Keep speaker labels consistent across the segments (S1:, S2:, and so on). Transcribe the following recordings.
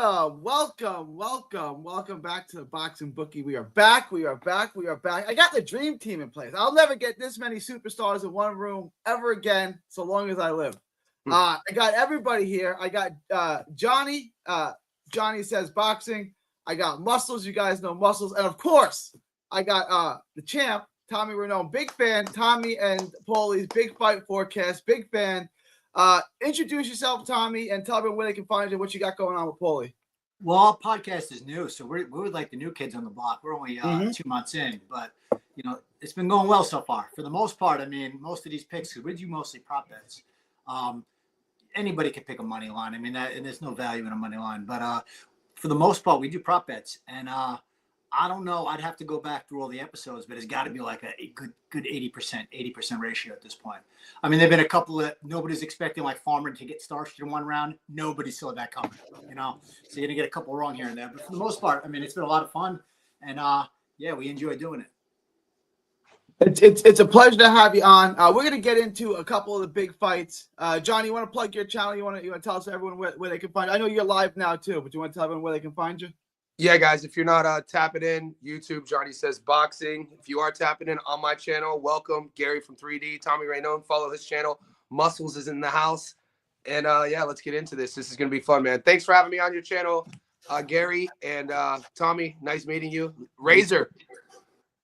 S1: Welcome back to the Boxing Bookie. We are back. I got the dream team in place. I'll never get this many superstars in one room ever again, so long as I live. I got everybody here. I got Johnny. Johnny says boxing. I got Muscles. You guys know Muscles, and of course, I got the champ, Tommy Rainone. Big fan. Tommy and Paulie's big fight forecast. Big fan. Introduce yourself, Tommy, and tell everyone where they can find you, what you got going on with Paulie.
S2: Well, our podcast is new, so we're like the new kids on the block. We're only 2 months in, but it's been going well so far. For the most part, I mean, most of these picks, because we do mostly prop bets. Anybody can pick a money line. I mean, and there's no value in a money line, but for the most part, we do prop bets, and I don't know. I'd have to go back through all the episodes, but it's got to be like a good 80% ratio at this point. I mean, there've been a couple that nobody's expecting, like Farmer to get starched in one round. Nobody saw that coming, So you're gonna get a couple wrong here and there, but for the most part, I mean, it's been a lot of fun, and we enjoy doing it.
S1: It's a pleasure to have you on. We're gonna get into a couple of the big fights. Johnny, you want to plug your channel? You want to tell us everyone where they can find you? I know you're live now too, but you want to tell everyone where they can find you?
S3: Yeah, guys, if you're not tapping in, YouTube, Johnny Says Boxing. If you are tapping in on my channel, welcome. Gary from 3D, Tommy Rainone, follow his channel. Muscles is in the house. And, let's get into this. This is going to be fun, man. Thanks for having me on your channel, Gary. And Tommy, nice meeting you. Razor.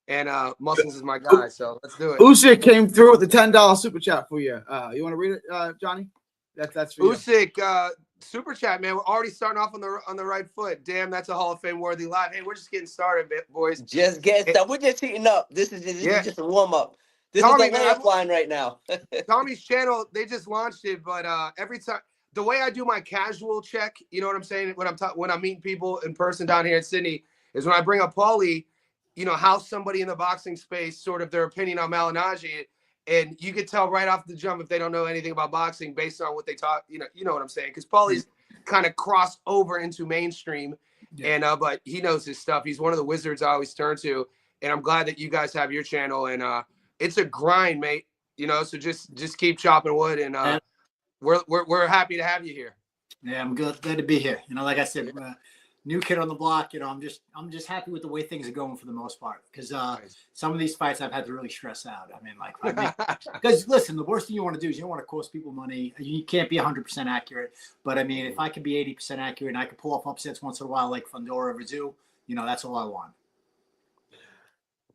S3: And Muscles is my guy, so let's do it.
S1: Usyk came through with the $10 super chat for you. You want to read it, Johnny? That's for you.
S3: Usyk, super chat, man. We're already starting off on the right foot. Damn, that's a Hall of Fame worthy live. Hey, we're just getting started, boys.
S4: Just getting started. We're just heating up. This is just a warm up. This is the layup line right now.
S3: Tommy's channel, they just launched it, but every time the way I do my casual check, you know what I'm saying? When I'm meeting people in person down here in Sydney, is when I bring up Paulie, how somebody in the boxing space, sort of their opinion on Malignaggi. And you could tell right off the jump if they don't know anything about boxing based on what they talk. You know what I'm saying? Because Paulie's kind of crossed over into mainstream, and but he knows his stuff. He's one of the wizards I always turn to, and I'm glad that you guys have your channel. And it's a grind, mate. So just keep chopping wood, and we're happy to have you here.
S2: Yeah, I'm glad to be here. Like I said, new kid on the block. I'm just happy with the way things are going for the most part, because some of these fights I've had to really stress out. I mean, because listen, the worst thing you want to do is you don't want to cost people money. You can't be 100% accurate, but I mean, if I could be 80% accurate and I could pull off upsets once in a while, like Fundora or Rizzo, that's all I want.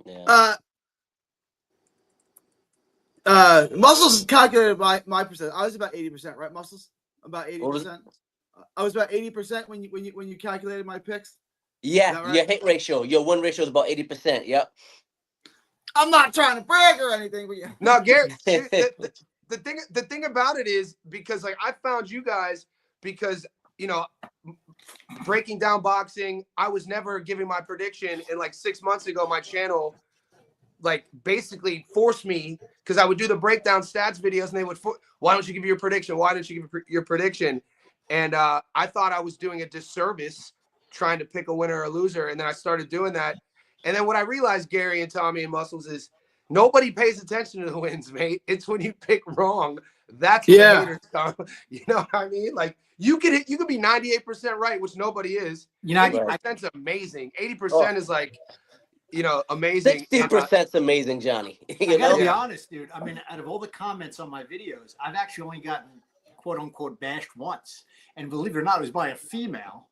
S4: Yeah.
S1: Muscles is calculated by my percent. I was about 80%, right, Muscles? About 80%. I was about 80% when you calculated my picks.
S4: Yeah,
S1: right?
S4: Your hit ratio, your win ratio is about 80%. Yep.
S1: I'm not trying to brag or anything, but yeah.
S3: No, Gary. the thing about it is, because I found you guys because breaking down boxing, I was never giving my prediction, and 6 months ago my channel basically forced me, because I would do the breakdown stats videos and they would, why don't you give your prediction? Why don't you give your prediction? And I thought I was doing a disservice trying to pick a winner or a loser. And then I started doing that. And then what I realized, Gary and Tommy and Muscles, is nobody pays attention to the wins, mate. It's when you pick wrong. That's when the haters come. You know what I mean? You could be 98% right, which nobody is. 80% is amazing. 80% is amazing.
S4: 60% is amazing, Johnny.
S2: I gotta be honest, dude. I mean, out of all the comments on my videos, I've actually only gotten quote unquote bashed once, and believe it or not, it was by a female.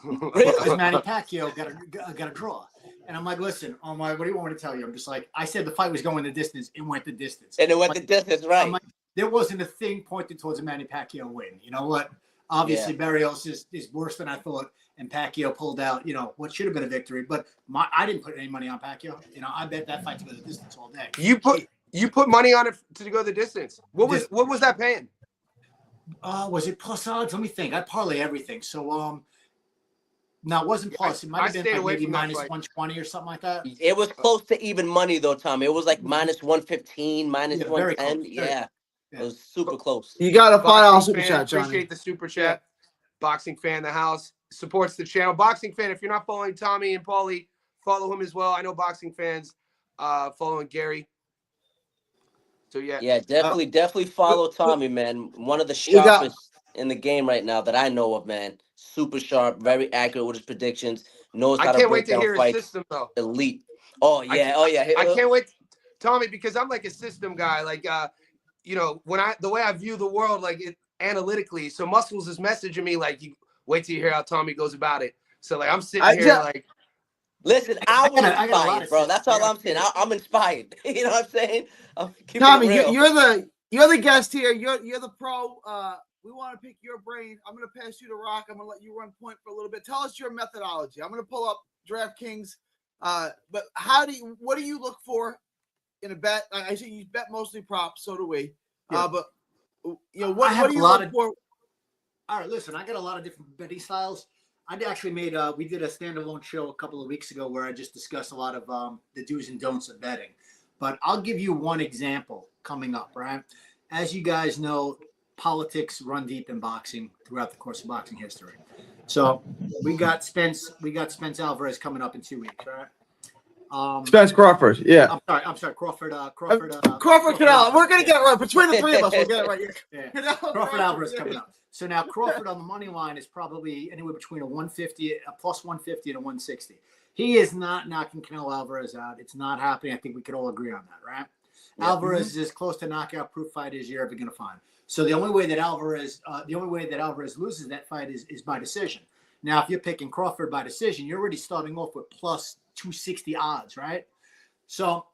S2: Because Manny Pacquiao got a draw, and I'm like, listen, what do you want me to tell you? I'm just like, I said the fight was going the distance. It went the distance,
S4: and it went the distance, right?
S2: There wasn't a thing pointed towards a Manny Pacquiao win. You know what? Obviously, Barrios is worse than I thought, and Pacquiao pulled out, what should have been a victory. But I didn't put any money on Pacquiao. I bet that fight to go the distance all day.
S3: You put money on it to go the distance. What was that paying?
S2: Was it plus odds? Let me think. I parlay everything. So no, it wasn't plus. It might have been maybe minus 120 or something like that.
S4: It was close to even money though, Tommy. It was like minus 115, minus 110. Yeah. It was super close.
S1: You got a $5 super chat, Johnny.
S3: Appreciate the super chat. Boxing fan in the house, supports the channel. Boxing fan, if you're not following Tommy and Paulie, follow him as well. I know boxing fans following Gary. So
S4: yeah, definitely follow Tommy, man. One of the sharpest in the game right now that I know of, man. super sharp, very accurate with his predictions. Knows
S3: I
S4: how to
S3: can't wait
S4: break
S3: to
S4: down
S3: hear his
S4: fights.
S3: system though.
S4: Elite. Oh yeah,
S3: I can't wait, Tommy, because I'm like a system guy. Like, the way I view the world, like analytically. So Muscles is messaging me like, "You wait till you hear how Tommy goes about it." So like, I'm sitting here like,
S4: listen, I was
S2: I got a lot
S4: inspired,
S2: of
S4: bro.
S2: sense.
S4: That's all I'm saying. I'm inspired. You know what I'm saying? I'm keeping
S1: Tommy,
S4: it real.
S1: you're the guest here. You're the pro. We want to pick your brain. I'm going to pass you the rock. I'm going to let you run point for a little bit. Tell us your methodology. I'm going to pull up DraftKings. But what do you look for in a bet? I see you bet mostly props. So do we.
S2: Yeah.
S1: But what do you look for?
S2: All right, listen, I got a lot of different betting styles. I actually we did a standalone show a couple of weeks ago where I just discussed a lot of the do's and don'ts of betting. But I'll give you one example coming up, right? As you guys know, politics run deep in boxing throughout the course of boxing history. So we got Spence Alvarez coming up in 2 weeks, right?
S1: Spence Crawford, yeah.
S2: I'm sorry, Crawford
S1: Canelo. We're gonna get it right between the three of us. We'll get it right.
S2: Yeah. Crawford Alvarez coming up. So now Crawford on the money line is probably anywhere between a plus 150 and a 160. He is not knocking Canelo Alvarez out. It's not happening. I think we could all agree on that, right? Yeah. Alvarez is as close to knockout proof fight as you're ever going to find. So the only way that Alvarez loses that fight is by decision. Now, if you're picking Crawford by decision, you're already starting off with plus 260 odds, right? So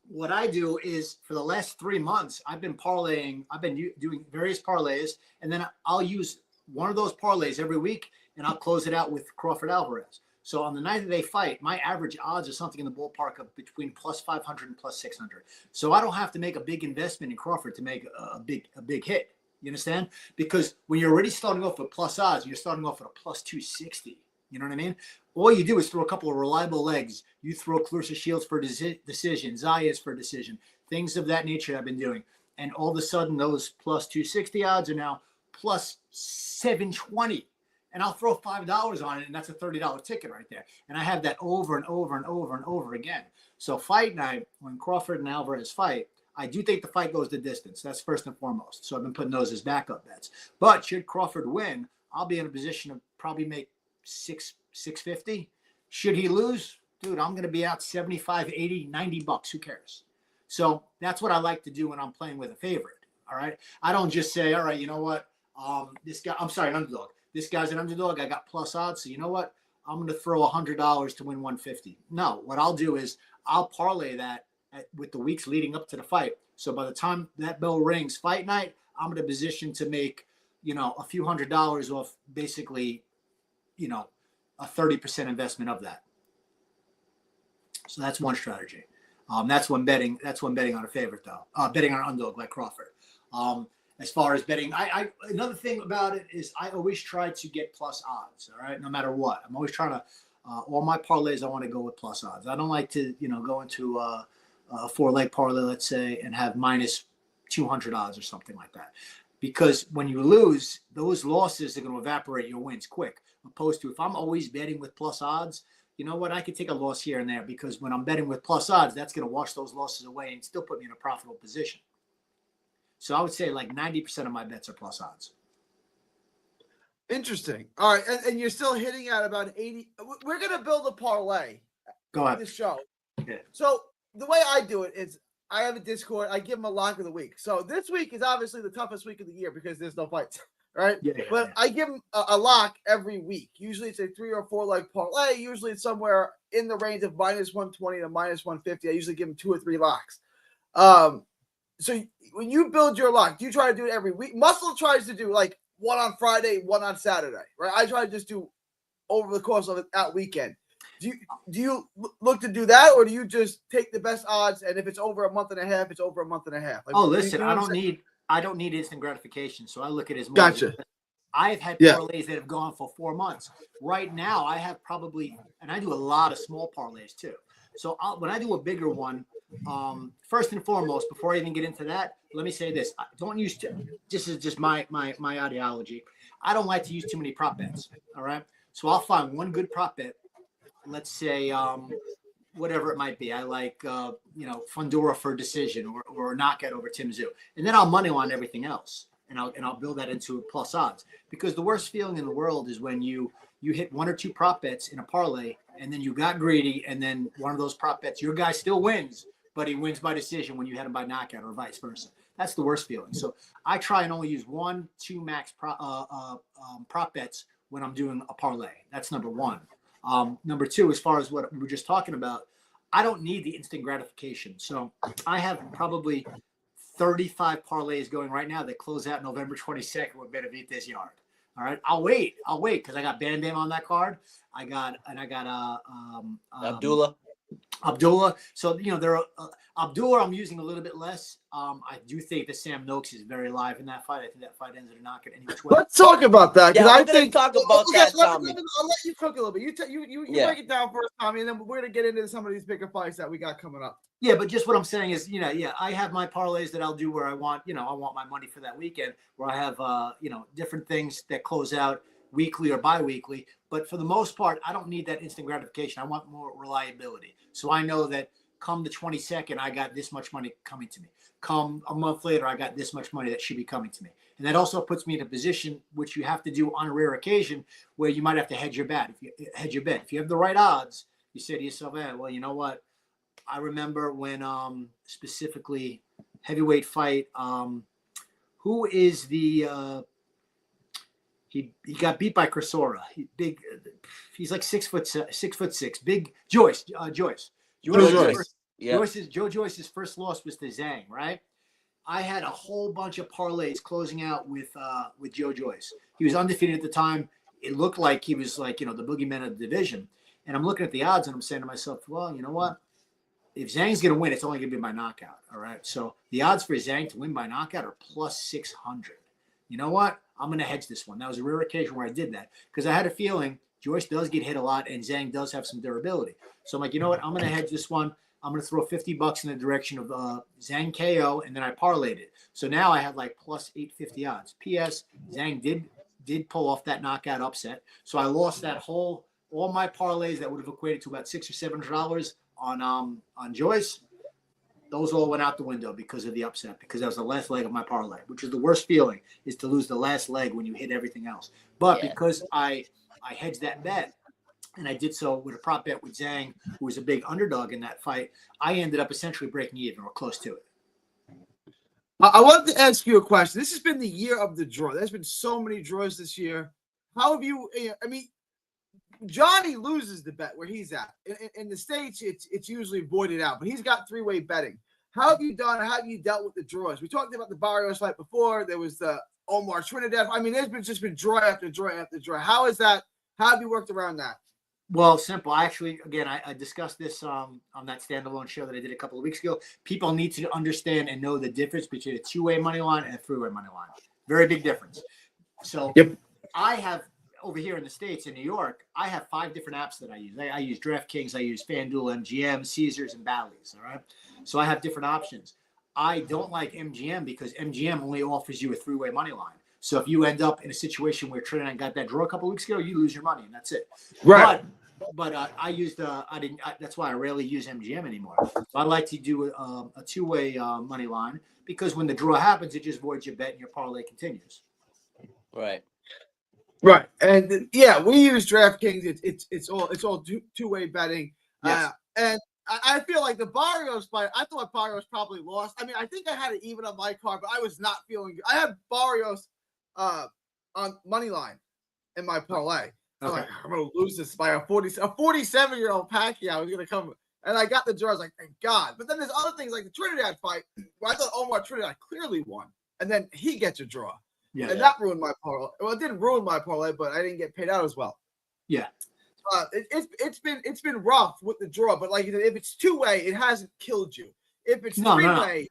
S2: what I do is for the last 3 months, I've been parlaying. I've been doing various parlays, and then I'll use one of those parlays every week, and I'll close it out with Crawford Alvarez. So on the night that they fight, my average odds are something in the ballpark of between plus 500 and plus 600. So I don't have to make a big investment in Crawford to make a big hit. You understand? Because when you're already starting off with plus odds, you're starting off with a plus 260. You know what I mean? All you do is throw a couple of reliable legs. You throw Clarissa Shields for decision, Zayas for decision, things of that nature I've been doing. And all of a sudden, those plus 260 odds are now plus 720. And I'll throw $5 on it, and that's a $30 ticket right there. And I have that over and over and over and over again. So fight night, when Crawford and Alvarez fight, I do think the fight goes the distance. That's first and foremost. So I've been putting those as backup bets. But should Crawford win, I'll be in a position to probably make $650. Should he lose, dude, I'm going to be out 75, 80, 90 bucks. Who cares? So that's what I like to do when I'm playing with a favorite. All right. I don't just say, all right, you know what? An underdog. This guy's an underdog. I got plus odds. So you know what? I'm going to throw $100 to win 150. No, what I'll do is I'll parlay that with the weeks leading up to the fight. So by the time that bell rings fight night, I'm in a position to make, a few $100s off basically, a 30% investment of that. So that's one strategy. That's when betting on a favorite though. Betting on an underdog like Crawford. As far as betting, I another thing about it is I always try to get plus odds. All right, no matter what, I'm always trying to. All my parlays, I want to go with plus odds. I don't like to, go into a 4-leg parlay, let's say, and have minus 200 odds or something like that. Because when you lose, those losses are going to evaporate your wins quick. Opposed to if I'm always betting with plus odds, you know what? I could take a loss here and there because when I'm betting with plus odds, that's going to wash those losses away and still put me in a profitable position. So I would say like 90% of my bets are plus odds.
S1: Interesting. All right. And you're still hitting at about 80. We're going to build a parlay.
S2: Go ahead.
S1: This show.
S2: Yeah.
S1: So the way I do it is I have a Discord. I give them a lock of the week. So this week is obviously the toughest week of the year because there's no fights. Right. Yeah, but I give them a lock every week. Usually it's a 3 or 4 leg parlay. Usually it's somewhere in the range of minus 120 to minus 150. I usually give them 2 or 3 locks. So when you build your lock, do you try to do it every week? Muscle tries to do like one on Friday, one on Saturday, right? I try to just do over the course of that weekend. Do you look to do that, or do you just take the best odds, and if it's over a month and a half, it's over a month and a half? Like,
S2: listen, I don't need instant gratification, so I look at it as more.
S1: Gotcha.
S2: I've had parlays that have gone for 4 months. Right now, I have probably, and I do a lot of small parlays too. So when I do a bigger one, first and foremost, before I even get into that, let me say this: don't use. This is just my ideology. I don't like to use too many prop bets. All right, so I'll find one good prop bet. Let's say whatever it might be. I like Fundora for a decision or a knockout over Tim Tszyu, and then I'll money line everything else. and I'll build that into plus odds. Because the worst feeling in the world is when you hit one or two prop bets in a parlay, and then you got greedy, and then one of those prop bets, your guy still wins, but he wins by decision when you had him by knockout, or vice versa. That's the worst feeling. So I try and only use 1-2 max prop bets when I'm doing a parlay. That's number one. Number two, as far as what we were just talking about, I don't need the instant gratification. So I have probably 35 parlays going right now that close out November 22nd with Benavidez Yard. All right, I'll wait because I got Bam Bam on that card. I got Abdullah. So there are Abdullah. I'm using a little bit less. I do think that Sam Noakes is very live in that fight. I think that fight ends in a knockout any which way.
S1: Let's talk about that because I think
S4: talk about that, Tommy.
S1: I'll let you cook a little bit. You break it down first, Tommy, and then we're gonna get into some of these bigger fights that we got coming up.
S2: Yeah, but just what I'm saying is, I have my parlays that I'll do where I want my money for that weekend, where I have, different things that close out weekly or bi-weekly. But for the most part, I don't need that instant gratification. I want more reliability. So I know that come the 22nd, I got this much money coming to me. Come a month later, I got this much money that should be coming to me. And that also puts me in a position, which you have to do on a rare occasion, where you might have to hedge your bet. If you have the right odds, you say to yourself, well, you know what? I remember when specifically heavyweight fight, who is the he got beat by Crawford. He's like 6'6", big Joyce. Joe Joyce's first loss was to Zhang, right? I had a whole bunch of parlays closing out with Joe Joyce. He was undefeated at the time. It looked like he was like, the boogeyman of the division. And I'm looking at the odds and I'm saying to myself, well, you know what? If Zhang's going to win, it's only going to be by knockout. All right. So the odds for Zhang to win by knockout are plus 600. You know what? I'm going to hedge this one. That was a rare occasion where I did that because I had a feeling Joyce does get hit a lot and Zhang does have some durability. So I'm like, you know what? I'm going to hedge this one. I'm going to throw $50 in the direction of Zhang KO, and then I parlayed it. So now I have like plus 850 odds. P.S. Zhang did pull off that knockout upset. So I lost all my parlays that would have equated to about $600 or $700 on Joyce. Those all went out the window because of the upset, because that was the last leg of my parlay, which is the worst feeling, is to lose the last leg when you hit everything else. But because I hedged that bet, and I did so with a prop bet with Zhang, who was a big underdog in that fight, I ended up essentially breaking even or close to it.
S1: I wanted to ask you a question. This has been the year of the draw. There's been so many draws this year. How have you, Johnny loses the bet where he's at. In the States, it's usually voided out, but he's got three-way betting. How have you done? How have you dealt with the draws? We talked about the Barrios fight before. There was the Omar Trinidad. There's just been draw after draw after draw. How is that? How have you worked around that?
S2: Well, simple. I discussed this on that standalone show that I did a couple of weeks ago. People need to understand and know the difference between a two-way money line and a three-way money line. Very big difference. So I have, over here in the States, in New York, I have 5 different apps that I use. I use DraftKings, I use FanDuel, MGM, Caesars, and Bally's. All right. So I have different options. I don't like MGM because MGM only offers you a three-way money line. So if you end up in a situation where Trinidad got that draw a couple of weeks ago, you lose your money and that's it.
S1: Right.
S2: But I used that's why I rarely use MGM anymore. So I like to do a two-way money line because when the draw happens, it just voids your bet and your parlay continues.
S4: Right.
S1: Right. And we use DraftKings. It's all two-way betting.
S2: Yes.
S1: And I feel like the Barrios fight, I thought Barrios probably lost. I think I had it even on my card, but I was not feeling good. I had Barrios on money line in my parlay. I'm like, I'm going to lose this by a 47-year-old Pacquiao who's going to come. And I got the draw. I was like, thank God. But then there's other things like the Trinidad fight where I thought Omar Trinidad clearly won. And then he gets a draw. Yeah, and that ruined my parlay. Well, it didn't ruin my parlay, but I didn't get paid out as well.
S2: Yeah.
S1: It's been rough with the draw, but like you said, if it's two-way, it hasn't killed you. If it's three-way,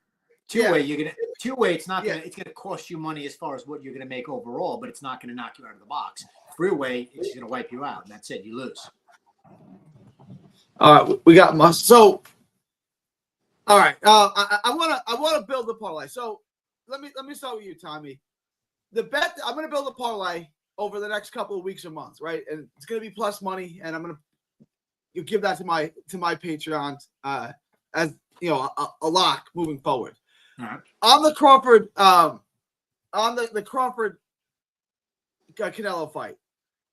S2: two-way, it's not gonna cost you money as far as what you're gonna make overall, but it's not gonna knock you out of the box. Three-way, it's gonna wipe you out. That's it. You lose.
S1: All right, we got so. All right, I wanna build the parlay. So let me start with you, Tommy. The bet I'm gonna build a parlay over the next couple of weeks or months, right? And it's gonna be plus money, and I'm gonna give that to my Patreons as a lock moving forward.
S2: All right.
S1: On the Crawford on the Crawford Canelo fight.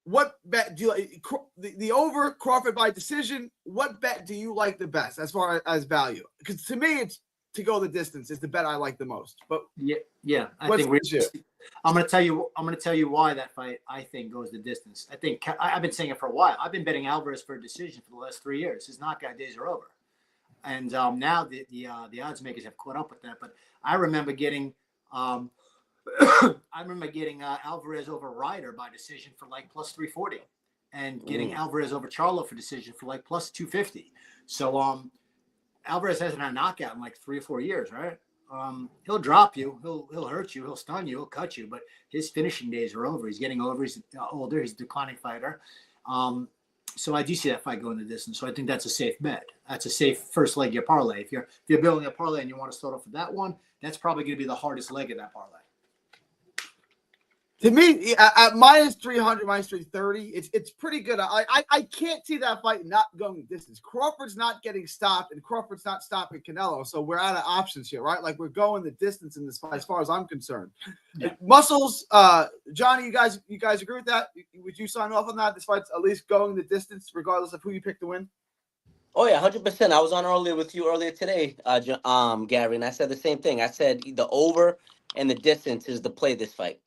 S1: What bet do you like? The over Crawford by decision? What bet do you like the best as far as value? Because to me, it's to go the distance is the bet I like the most. But
S2: yeah, I think I'm going to tell you why that fight I think goes the distance. I think I've been saying it for a while. I've been betting Alvarez for a decision for the last 3 years. His knockout days are over, and now the odds makers have caught up with that. But I remember getting Alvarez over Ryder by decision for like plus 340, and getting Alvarez over Charlo for decision for like plus 250. So Alvarez hasn't had a knockout in like 3 or 4 years, right? He'll drop you, he'll hurt you, he'll stun you, he'll cut you, but his finishing days are over. He's getting over. He's older. He's a declining fighter. So I do see that fight going the distance. So I think that's a safe bet. That's a safe first leg of your parlay. If you're building a parlay and you want to start off with that one, that's probably going to be the hardest leg of that parlay.
S1: To me, at minus 300, minus 330, it's pretty good. I can't see that fight not going distance. Crawford's not getting stopped, and Crawford's not stopping Canelo, so we're out of options here, right? Like we're going the distance in this fight, as far as I'm concerned. Yeah. Muscles, Johnny, you guys agree with that? Would you sign off on that? This fight's at least going the distance, regardless of who you pick to win.
S4: Oh yeah, 100%. I was on with you earlier today, Gary, and I said the same thing. I said the over and the distance is the play this fight.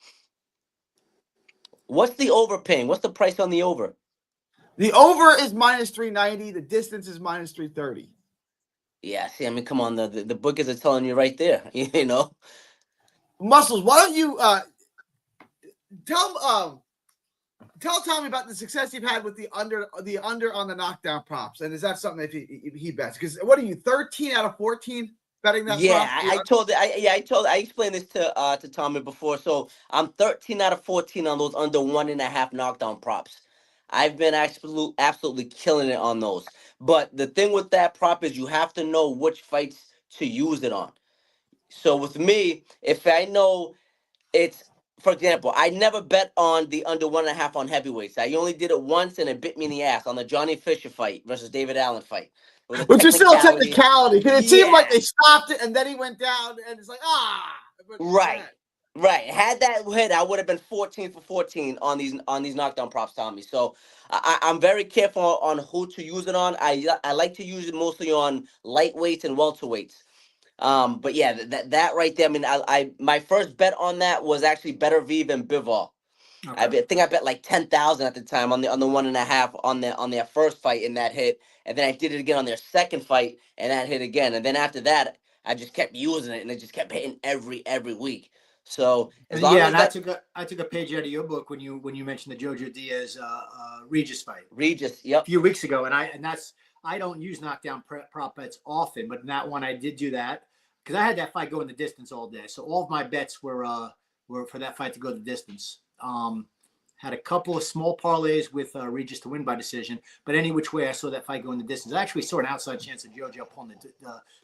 S4: What's the over paying? What's the price on the over?
S1: The over is minus 390. The distance is minus 330.
S4: Yeah, see, I mean, come on. The bookers are telling you right there, you know.
S1: Muscles, why don't you tell Tommy about the success you've had with the under on the knockdown props, and is that something that he bets? Because what are you, 13 out of 14? Betting that
S4: I explained this to Tommy before. So I'm 13 out of 14 on those under 1.5 knockdown props. I've been absolutely killing it on those. But the thing with that prop is you have to know which fights to use it on. So with me, if I know it's, for example, I never bet on the under 1.5 on heavyweights. I only did it once, and it bit me in the ass on the Johnny Fisher fight versus David Allen fight.
S1: Which is still a technicality, because it seemed like they stopped it and then he went down, and it's like,
S4: Right. Had that hit, I would have been 14 for 14 on these knockdown props, Tommy. So I'm very careful on who to use it on. I like to use it mostly on lightweights and welterweights. But yeah, that right there. I mean, my first bet on that was actually Better V than Bivol. Okay. I think I bet like 10,000 at the time on the 1.5 on their first fight, and that hit. And then I did it again on their second fight, and that hit again. And then after that, I just kept using it, and it just kept hitting every week. So as long as
S2: I took a page out of your book when you mentioned the Jojo Diaz Regis fight.
S4: Regis, yep.
S2: A few weeks ago, and I don't use knockdown prop bets often, but in that one I did do that because I had that fight going the distance all day. So all of my bets were for that fight to go the distance. Had a couple of small parlays with Regis to win by decision, but any which way I saw that fight go in the distance. I actually saw an outside chance of Jojo pulling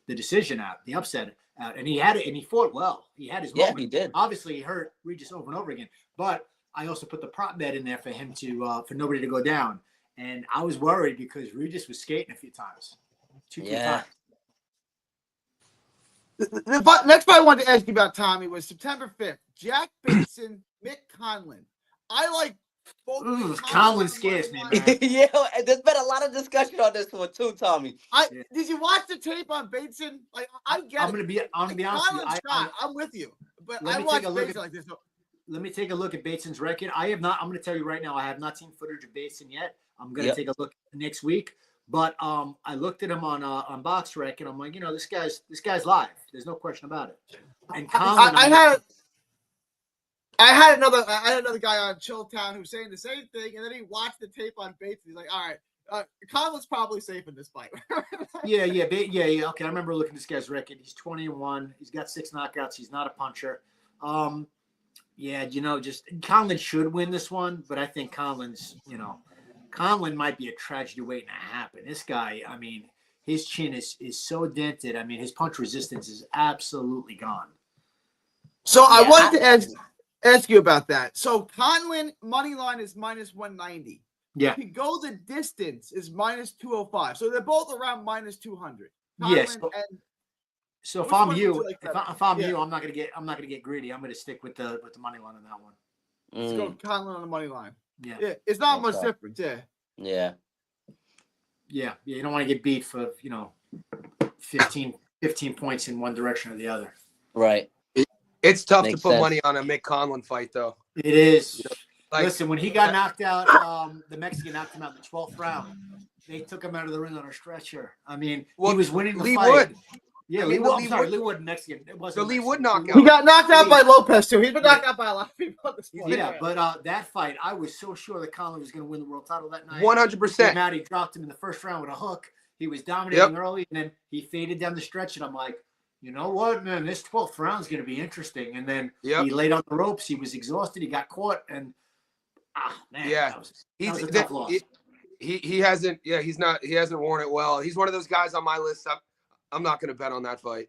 S2: the decision out, the upset out, and he had it, and he fought well. He had his moment.
S4: Yeah, he did.
S2: Obviously, he hurt Regis over and over again, but I also put the prop bet in there for him to for nobody to go down, and I was worried because Regis was skating a few times, two times.
S1: The next fight I wanted to ask you about, Tommy, was September 5th. Jack Bateson, Mick Conlan. I like both.
S2: Conlan scares me, man.
S4: Yeah, there's been a lot of discussion on this one too, Tommy.
S1: Did you watch the tape on Bateson? Like, I get
S2: I'm gonna be honest with you.
S1: I'm with you, but I watched Bateson like this.
S2: Let me take a look at Bateson's record. I have not. I'm going to tell you right now. I have not seen footage of Bateson yet. I'm going to take a look next week. But I looked at him on BoxRec, and I'm like, this guy's live. There's no question about it. And Conlan, I had another guy on Chilltown who was saying the same thing, and then he watched the tape on Bates. He's like, "All right, Conlan's probably safe in this fight." Yeah. Okay, I remember looking at this guy's record. He's 20-1. He's got 6 knockouts. He's not a puncher. Just Conlan should win this one, but I think Conlan might be a tragedy waiting to happen. This guy, I mean, his chin is so dented. I mean, his punch resistance is absolutely gone.
S1: So I wanted to ask you about that. So Conlan money line is minus 190.
S2: Yeah.
S1: To go the distance is minus 205. So they're both around minus 200.
S2: Yes. So if
S1: Which
S2: I'm
S1: one would
S2: you,
S1: you like better?
S2: if I'm
S1: Yeah.
S2: you, I'm not gonna get greedy. I'm gonna stick with the money line on that one.
S1: Let's go Conlon on the money line.
S2: Yeah.
S1: Yeah, it's not much
S4: Okay.
S1: difference. Yeah.
S4: Yeah.
S2: Yeah. You don't want to get beat for 15 points in one direction or the other.
S4: Right.
S3: It's tough
S4: Makes
S3: to put
S4: sense.
S3: money on a Mick Conlon fight, though.
S2: It is.
S3: Like,
S2: Listen, when he got knocked out, the Mexican knocked him out in the 12th round. They took him out of the ring on a stretcher. I mean,
S3: well,
S2: he was winning the
S3: Lee
S2: fight.
S3: Wood.
S2: Yeah,
S3: I mean,
S2: Lee Wood.
S3: Lee Wood-
S2: Lee Wood, Mexican. It wasn't
S3: The Lee
S2: Mexican.
S3: Wood knockout.
S1: He got knocked out by Lopez too. He's been knocked out by a lot of people. At this point.
S2: Yeah, but that fight, I was so sure that Conlon was going to win the world title that night.
S3: 100%.
S2: Matty dropped him in the first round with a hook. He was dominating early, and then he faded down the stretch. And I'm like, you know what, man? This 12th round is going to be interesting. And then he laid on the ropes. He was exhausted. He got caught, and man, that was a tough loss.
S3: He hasn't. Yeah, he hasn't worn it well. He's one of those guys on my list. I'm not going to bet on that fight.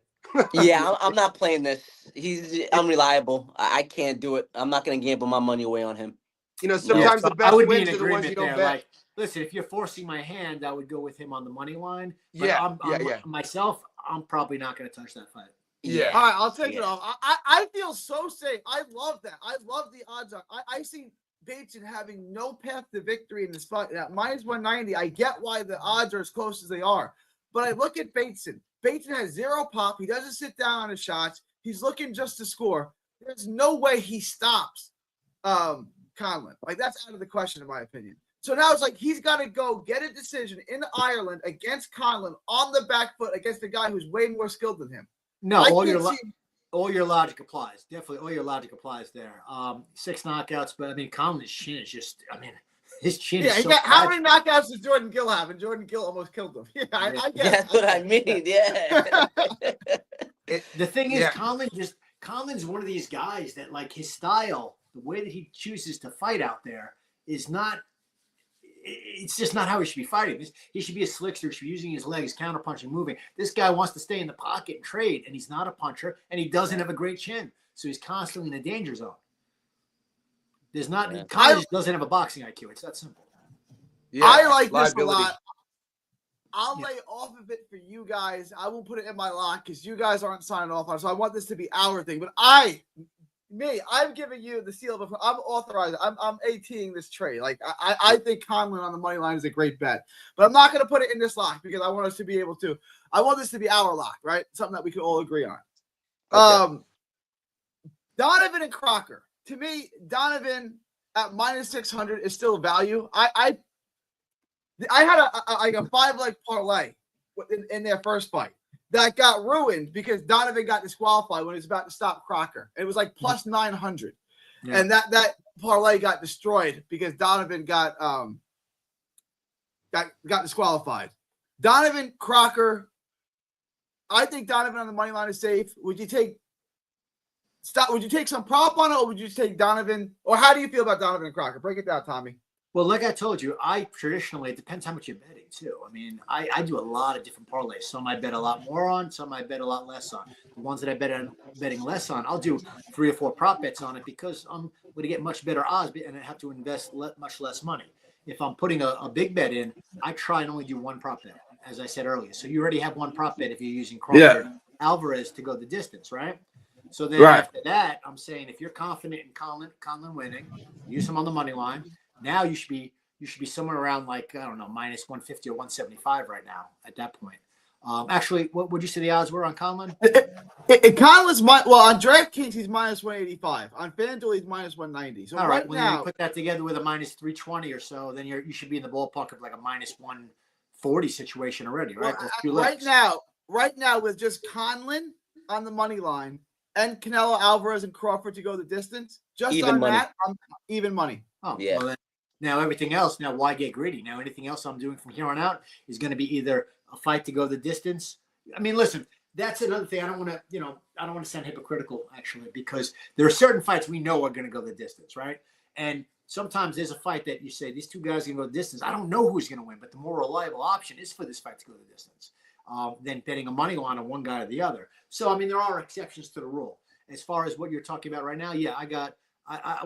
S4: Yeah, I'm not playing this. He's unreliable. I can't do it. I'm not going to gamble my money away on him.
S3: Sometimes the best wins are the ones you don't bet.
S2: Like, listen, if you're forcing my hand, I would go with him on the money line. But myself, I'm probably not going to touch that fight.
S3: Yeah.
S1: All right, I'll take it off. I feel so safe. I love that. I love the odds on. I see Bateson having no path to victory in this fight. Now, minus 190, I get why the odds are as close as they are. But I look at Bateson. Bateson has zero pop. He doesn't sit down on his shots. He's looking just to score. There's no way he stops Conlon. Like, that's out of the question, in my opinion. So now it's like he's got to go get a decision in Ireland against Conlon on the back foot against a guy who's way more skilled than him.
S2: No, all your logic applies. Definitely, all your logic applies there. 6 knockouts, but I mean, Conlon's chin is just. I mean, his chin.
S1: Yeah,
S2: is so
S1: how many knockouts does Jordan Gill have? And Jordan Gill almost killed him. Yeah, I guess.
S4: That's what I mean. Yeah.
S2: The thing is, Conlon's one of these guys that, like, his style, the way that he chooses to fight out there is not. It's just not how he should be fighting. He should be a slickster. He should be using his legs, counterpunching, moving. This guy wants to stay in the pocket and trade, and he's not a puncher, and he doesn't have a great chin, so he's constantly in a danger zone. Conlon just doesn't have a boxing IQ. It's that simple.
S1: Yeah, I like this a lot. I'll lay off of it for you guys. I won't put it in my lock because you guys aren't signing off on it. So I want this to be our thing. But I'm giving you the seal of. I'm authorized. I'm ATing this trade. Like I think Conlon on the money line is a great bet, but I'm not going to put it in this lock because I want us to be able to. I want this to be our lock, right? Something that we can all agree on. Okay. Donovan and Crocker. To me, Donovan at minus 600 is still value. I had a 5-leg parlay in their first fight that got ruined because Donovan got disqualified when he was about to stop Crocker. It was like plus 900, and that parlay got destroyed because Donovan got disqualified. Donovan, Crocker. I think Donovan on the money line is safe. Would you take some prop on it, or would you take Donovan? Or how do you feel about Donovan and Crocker? Break it down, Tommy.
S2: Well, like I told you, it depends how much you're betting too. I mean, I do a lot of different parlays. Some I bet a lot more on, some I bet a lot less on. The ones that betting less on, I'll do 3 or 4 prop bets on it because I'm going to get much better odds and I have to invest much less money. If I'm putting a big bet in, I try and only do 1 prop bet, as I said earlier. So you already have 1 prop bet if you're using Crawford Alvarez to go the distance, right? So then after that, I'm saying if you're confident in Conlon winning, use him on the money line. Now you should be somewhere around like, I don't know, minus 150 or 175 right now at that point. Actually, what would you say the odds were on Conlon?
S1: Conlon's on DraftKings he's minus 185. On FanDuel he's minus 190. So right
S2: when
S1: now,
S2: you put that together with a minus 320 or so, then you should be in the ballpark of like a minus 140 situation already, right?
S1: Right now with just Conlon on the money line and Canelo, Alvarez, and Crawford to go the distance, just even on money. That, I'm even money.
S2: Oh, yeah. Well, then, now everything else, now why get greedy? Now anything else I'm doing from here on out is going to be either a fight to go the distance. I mean, listen, that's another thing. I don't want to sound hypocritical actually, because there are certain fights we know are going to go the distance, right? And sometimes there's a fight that you say these 2 guys are going to go the distance. I don't know who's going to win, but the more reliable option is for this fight to go the distance than betting a money line on one guy or the other. So I mean, there are exceptions to the rule. As far as what you're talking about right now, yeah, I got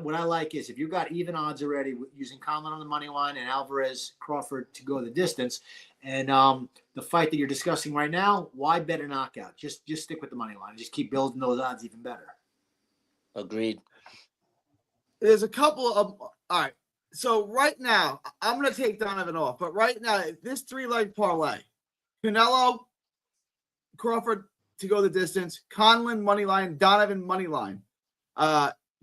S2: what I like is if you got even odds already using Conlon on the money line and Alvarez Crawford to go the distance, and the fight that you're discussing right now, why bet a knockout? Just stick with the money line. Just keep building those odds even better.
S4: Agreed.
S1: There's a couple of all right. So right now, I'm gonna take Donovan off, but right now, this 3-leg parlay, Canelo, Crawford to go the distance, Conlon money line, Donovan money line,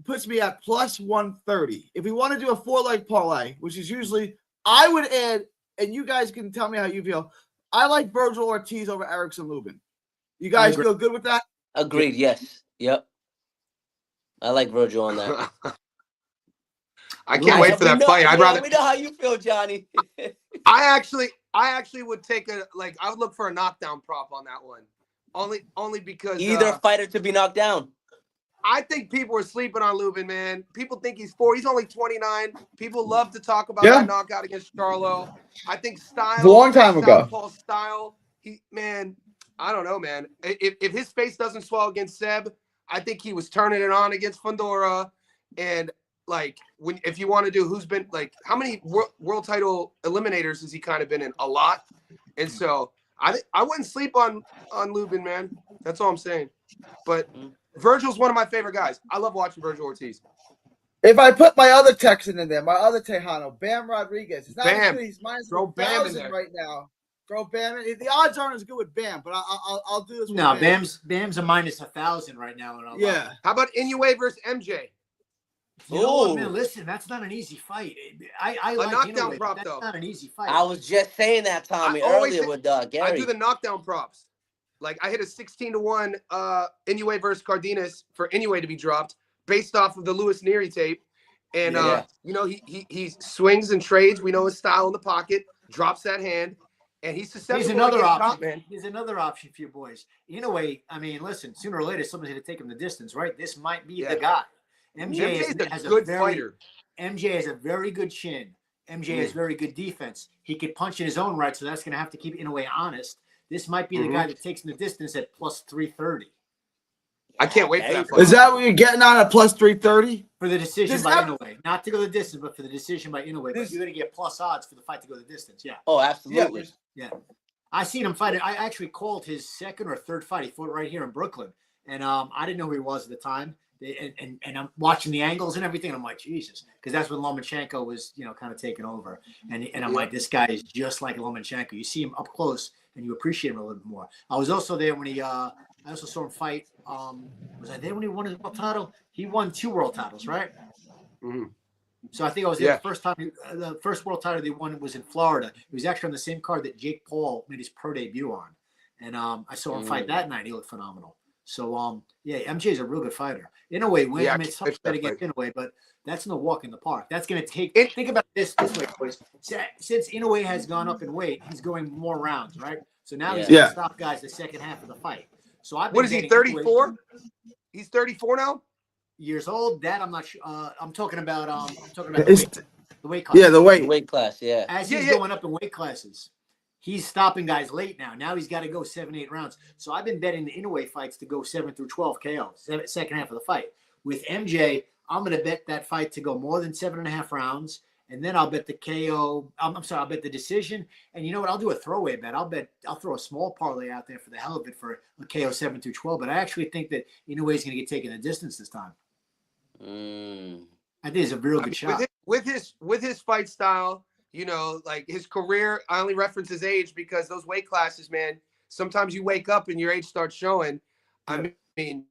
S1: puts me at plus 130. If we want to do a 4-leg parlay, which is usually, I would add, and you guys can tell me how you feel. I like Virgil Ortiz over Erickson Lubin. You guys feel good with that?
S4: Agreed. Yes. Yep. I like Virgil on that.
S3: I can't wait for that fight. I'd rather.
S4: We know how you feel, Johnny.
S3: I actually would take I would look for a knockdown prop on that one. Only because
S4: either fighter to be knocked down.
S3: I think people are sleeping on Lubin, man. People think he's 4. He's only 29. People love to talk about that knockout against Charlo. I think style.
S1: A long time ago.
S3: Paul style. I don't know, man. If his face doesn't swell against Seb, I think he was turning it on against Fundora. And if you want to do who's been how many world title eliminators has he kind of been in? A lot. And so I wouldn't sleep on Lubin, man. That's all I'm saying. But Virgil's one of my favorite guys. I love watching Virgil Ortiz.
S1: If I put my other Texan in there, my other Tejano, Bam Rodriguez, it's not as good. He's minus
S3: Throw Bam in
S1: 1,000
S3: there
S1: right now. Throw Bam in. The odds aren't as good with Bam, but I'll do this.
S2: No,
S1: with Bam.
S2: Bam's a minus 1,000 right now.
S1: Yeah.
S3: How about Inoue versus MJ?
S2: You know what, man? Listen, that's not an easy fight. I like
S3: knockdown
S2: Inoue,
S3: prop,
S2: that's
S3: though.
S2: not an easy fight.
S4: I was just saying that, Tommy, earlier with Gary.
S3: I do the knockdown props. I hit a 16-1 Inoue versus Cardenas for Inoue to be dropped based off of the Lewis Neary tape. And he swings and trades. We know his style in the pocket, drops that hand, and he's susceptible.
S2: Here's another option,
S3: top, man.
S2: Here's another option for you boys. Inoue, I mean, listen, sooner or later somebody's going to take him the distance, right? This might be the guy. MJ is a good fighter. MJ has a very good chin. MJ has very good defense. He could punch in his own right, so that's going to have to keep Inoue honest. This might be the guy that takes him the distance at plus 330.
S3: I can't wait for that fight.
S1: Is that what you're getting on at plus 330?
S2: For the decision by Inoue. Not to go the distance, but for the decision by Inoue. But you're going to get plus odds for the fight to go the distance. Yeah.
S4: Oh, absolutely.
S2: Yeah. I seen him fight. I actually called his second or third fight. He fought right here in Brooklyn. And I didn't know who he was at the time. And I'm watching the angles and everything. And I'm like, Jesus. Because that's when Lomachenko was, kind of taking over. And I'm like, this guy is just like Lomachenko. You see him up close and you appreciate him a little bit more. I was also there when I also saw him fight. Was I there when he won his world title? He won 2 world titles, right?
S3: Mm-hmm.
S2: So I think I was there the first time. The first world title they won was in Florida. It was actually on the same card that Jake Paul made his pro debut on. And I saw him fight that night. He looked phenomenal. So, MJ is a real good fighter. Inoue wins. I mean, it's tough to bet against Inoue, but that's no walk in the park. That's going to take – think about this way, boys. Since Inoue has gone up in weight, he's going more rounds, right? So now he's going to stop guys the second half of the fight. So what is he, 34?
S3: He's 34 now?
S2: Years old. That I'm not sure. I'm talking about the weight class.
S1: Yeah, the
S4: weight class, yeah.
S2: As he's going up in weight classes, he's stopping guys late now. Now he's got to go 7-8 rounds. So I've been betting the Inoue fights to go 7 through 12 KO, second half of the fight. With MJ, I'm going to bet that fight to go more than 7.5 rounds. And then I'll bet the KO. I'll bet the decision. And you know what? I'll do a throwaway bet. I'll throw a small parlay out there for the hell of it for a KO 7 through 12. But I actually think that Inoue is going to get taken the distance this time. I think it's a real good shot.
S3: With his fight style, his career, I only reference his age because those weight classes, man, sometimes you wake up and your age starts showing. I mean,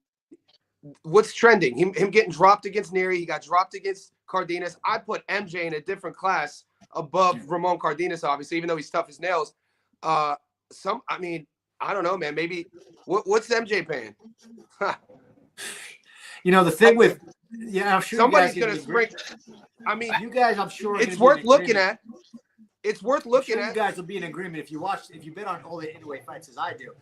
S3: what's trending? Him getting dropped against Neary. He got dropped against Cardenas. I put MJ in a different class above Ramon Cardenas, obviously, even though he's tough as nails. I don't know, man. Maybe what's MJ paying?
S2: The thing with I'm sure
S3: somebody's gonna spring. I mean,
S2: you guys, I'm sure
S3: it's worth looking at. It's worth looking at.
S2: You guys will be in agreement if you bet on all the Inoue fights as I do.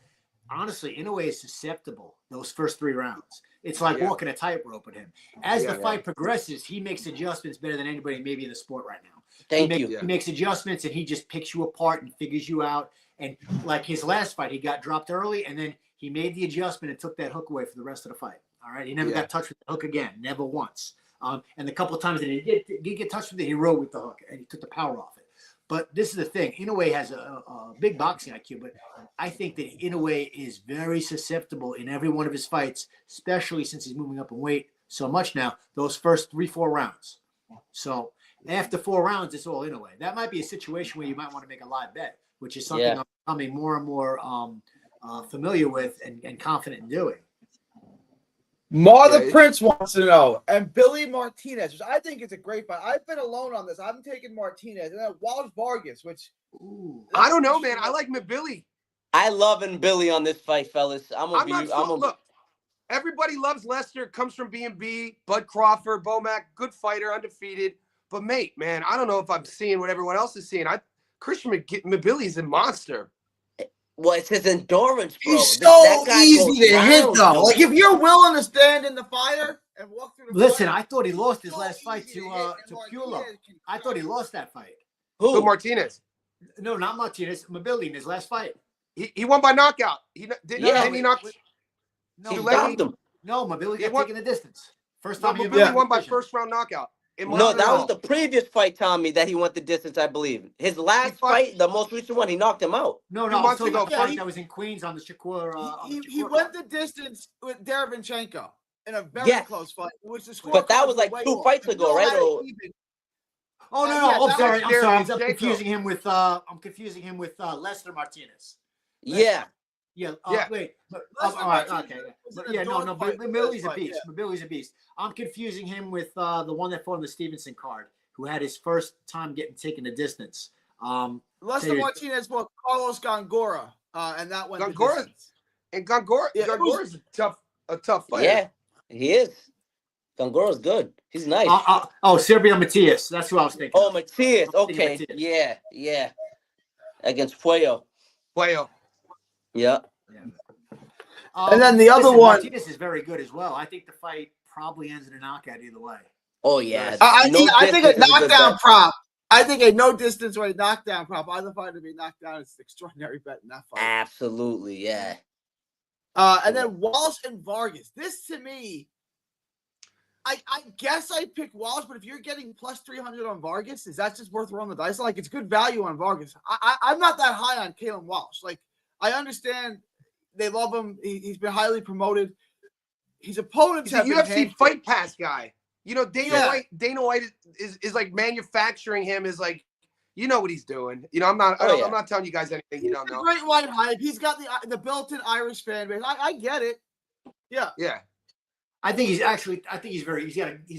S2: Honestly, Inoue is susceptible those first 3 rounds. It's like walking a tightrope with him. As the fight progresses, he makes adjustments better than anybody maybe in the sport right now. He makes adjustments and he just picks you apart and figures you out. And like his last fight, he got dropped early and then he made the adjustment and took that hook away for the rest of the fight. All right. He never got touched with the hook again. Never once. And the couple of times that he did get touched with it, he rode with the hook and he took the power off it. But this is the thing. Inoue has a big boxing IQ, but I think that Inoue is very susceptible in every one of his fights, especially since he's moving up in weight so much now, those first 3-4 rounds. So after 4 rounds, it's all Inoue. That might be a situation where you might want to make a live bet, which is something I'm becoming more and more familiar with and confident in doing.
S1: The Prince wants to know, and Billy Martinez, which I think is a great fight. I've been alone on this. I'm taking Martinez, and then Walsh Vargas, which
S3: I don't know, man. I like Billy.
S4: I love Billy on this fight, fellas.
S3: Look, everybody loves Lester. Comes from B&B. Bud Crawford, Bomac, good fighter, undefeated. But mate, man, I don't know if I'm seeing what everyone else is seeing. Christian Billy's a monster.
S4: Well, it's his endurance, bro.
S1: He's so easy to hit, though. Like, if you're willing to stand in the fire and walk through the
S2: Listen,
S1: fire,
S2: I thought he lost his last fight to Pulo. I thought he lost that fight.
S3: Who? Martinez?
S2: No, not Martinez. Billy in his last fight.
S3: He won by knockout. He knocked.
S2: No, Billy got taken the distance. First time
S3: Billy won by first round knockout.
S4: No, that was the previous fight, Tommy, that he went the distance, I believe. His last fight, the most recent one, he knocked him out.
S2: No, I'm talking about fight that was in Queens on the Shakur.
S1: He went the distance with Derevyanchenko in a very close fight, which the score.
S4: But that was like 2 fights ago, right?
S2: I'm sorry. I'm confusing him with Lester Martinez.
S4: Yeah.
S2: Wait. All right. Okay. Yeah. No. Billy's a beast. Billy's a beast. I'm confusing him with the one that fought on the Stevenson card, who had his first time getting taken the distance.
S1: Lester Martinez fought Carlos Gongora, and that went
S3: Gongora. And Gongora's a tough fighter.
S4: Yeah, he is. Gongora's good. He's nice.
S2: Sergio Matias. That's who I was thinking.
S4: Oh, Matias. Okay. Yeah. Against Puello. Yeah.
S1: And then the other one.
S2: Martinez is very good as well. I think the fight probably ends in a knockout either way.
S4: Oh, yeah.
S1: I think a knockdown prop. I think a no distance way knockdown prop. Either fight to be knocked down is an extraordinary bet in that fight.
S4: Absolutely, yeah.
S1: And then Walsh and Vargas. This to me, I guess I pick Walsh, but if you're getting plus 300 on Vargas, is that just worth rolling the dice? Like, it's good value on Vargas. I'm not that high on Caleb Walsh. Like, I understand they love him. He's been highly promoted. His opponents have
S3: UFC Fight Pass guy. You know, Dana White is like manufacturing him is like, you know what he's doing. You know, I'm not telling you guys anything you don't know.
S1: Great white hype. He's got the built-in Irish fan base. I get it. Yeah.
S2: I think he's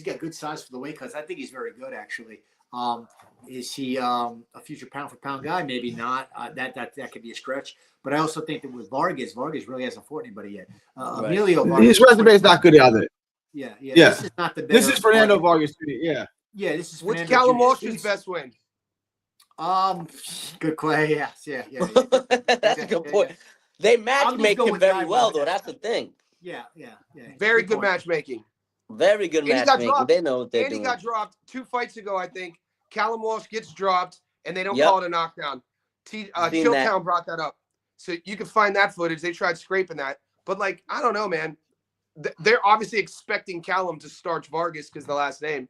S2: got good size for the weight class. I think he's very good actually. Is he a future pound for pound guy? Maybe not. That could be a stretch. But I also think that with Vargas really hasn't fought anybody yet. Emilio Vargas,
S1: his resume is not good either.
S2: Yeah. This is not the best.
S1: This is Fernando Vargas. Yeah.
S2: This is.
S3: What's Callum Walsh's best win?
S2: Good play. Yeah.
S4: That's a good point. They matchmake him very well, though. That's the thing.
S2: Yeah.
S3: Very good matchmaking.
S4: Very good matchmaking. They know what they're doing.
S3: Haney got dropped 2 fights ago, I think. Callum Walsh gets dropped, and they don't call it a knockdown. Chilltown brought that up. So you can find that footage. They tried scraping that. But, like, I don't know, man. They're obviously expecting Callum to starch Vargas because the last name.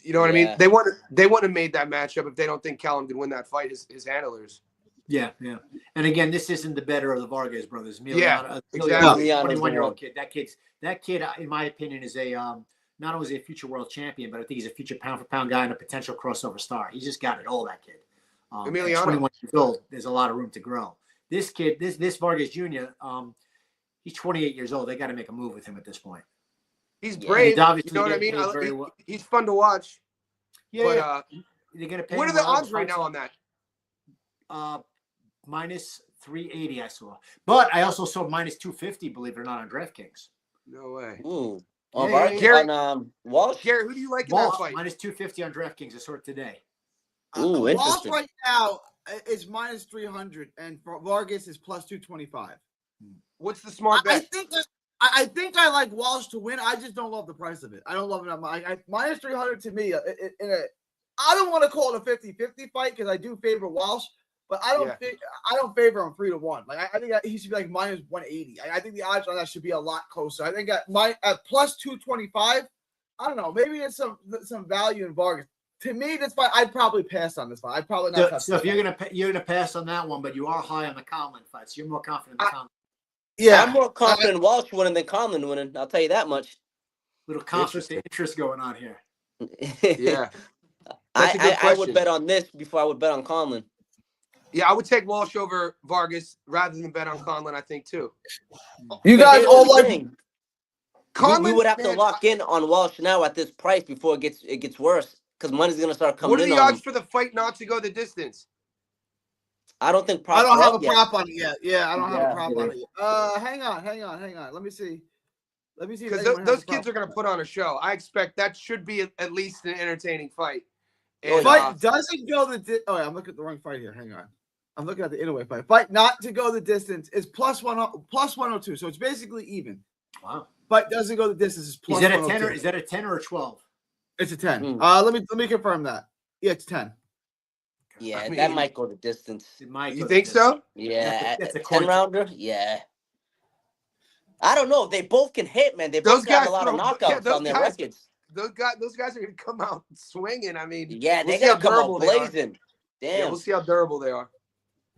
S3: You know what I mean? They wouldn't have made that matchup if they don't think Callum can win that fight, his handlers.
S2: Yeah. And again, this isn't the better of the Vargas brothers.
S3: Exactly.
S2: 21-year-old kid. That kid, in my opinion, is not only is he a future world champion, but I think he's a future pound for pound guy and a potential crossover star. He's just got it all, that kid.
S3: Emiliano.
S2: 21 years old. There's a lot of room to grow. This kid, this Vargas Jr., he's 28 years old. They got to make a move with him at this point.
S3: He's brave. You know what I mean? He's fun to watch.
S2: Yeah. They're gonna pay.
S3: What are the odds right now on that?
S2: Minus 380 I saw. But I also saw minus 250, believe it or not, on DraftKings.
S3: No way.
S4: Ooh.
S3: Gary,
S4: Walsh?
S3: Gary, who do you like in
S2: Walsh,
S3: that fight?
S2: minus 250 on DraftKings. I saw it today.
S4: Ooh,
S1: Walsh
S4: interesting.
S1: right now is minus 300, and Vargas is plus 225.
S3: What's the smart bet?
S1: I think I like Walsh to win. I just don't love the price of it. I don't love it. Minus 300 to me, I don't want to call it a 50-50 fight because I do favor Walsh, but I don't favor him 3-1. Like I think he should be like minus 180. I think the odds on that should be a lot closer. I think at plus 225, I don't know. Maybe there's some value in Vargas. To me, that's why I'd probably pass on this one. I'd probably not.
S2: So if you're gonna pass on that one, but you are high on the Conlon fights, you're more confident in the Conlon.
S1: Yeah,
S4: I'm more confident Walsh winning than Conlon winning. I'll tell you that much.
S2: Little conflict of interest going on here.
S3: Yeah. That's a good
S4: I would
S3: question.
S4: bet on this before I would bet on Conlon.
S3: Yeah, I would take Walsh over Vargas rather than bet on Conlon, I think, too.
S1: you
S4: But
S1: guys
S4: here's
S1: all
S4: the
S1: like.
S4: thing.
S3: Conlon,
S4: we would have to
S3: man,
S4: lock in on Walsh now at this price before it gets worse because money's gonna start coming
S3: what are
S4: in
S3: the
S4: on
S3: odds
S4: him.
S3: for the fight not to go the distance?
S4: I don't think
S1: I
S4: props
S1: don't
S4: are
S1: have a
S4: up yet.
S1: prop on it yet. Yeah, I don't have a
S4: Yeah,
S1: prop on it yet. Hang on. Let me see.
S3: Because those kids are going to put on a show. I expect that should be at least an entertaining fight. And,
S1: Fight doesn't go oh, yeah, I'm looking at the wrong fight here. Hang on. I'm looking at the Inoue fight. Fight not to go the distance is plus 102. So it's basically even.
S2: Wow.
S1: Fight doesn't go the distance is plus
S2: Is that a
S1: 102.
S2: 10 or is that a 10 or a 12?
S1: It's a 10.
S4: Mm.
S1: Let me confirm that. Yeah, it's 10.
S4: Yeah,
S3: I mean,
S4: that might go the distance.
S2: It might
S3: you
S2: go
S3: think
S2: to
S3: so?
S4: Yeah,
S2: That's a
S4: 10 rounder. Yeah. I don't know. They both can hit, man. They
S3: Those
S4: both got
S3: guys
S4: a lot of
S3: throw-
S4: knockouts
S3: yeah, those
S4: on their
S3: guys-
S4: records.
S3: Those guys are going to come out swinging. I mean,
S4: Yeah,
S3: we'll
S4: they're
S3: see how
S4: gonna come out
S3: durable they are.
S4: blazing.
S3: Yeah,
S4: Damn.
S3: we'll see how durable they are.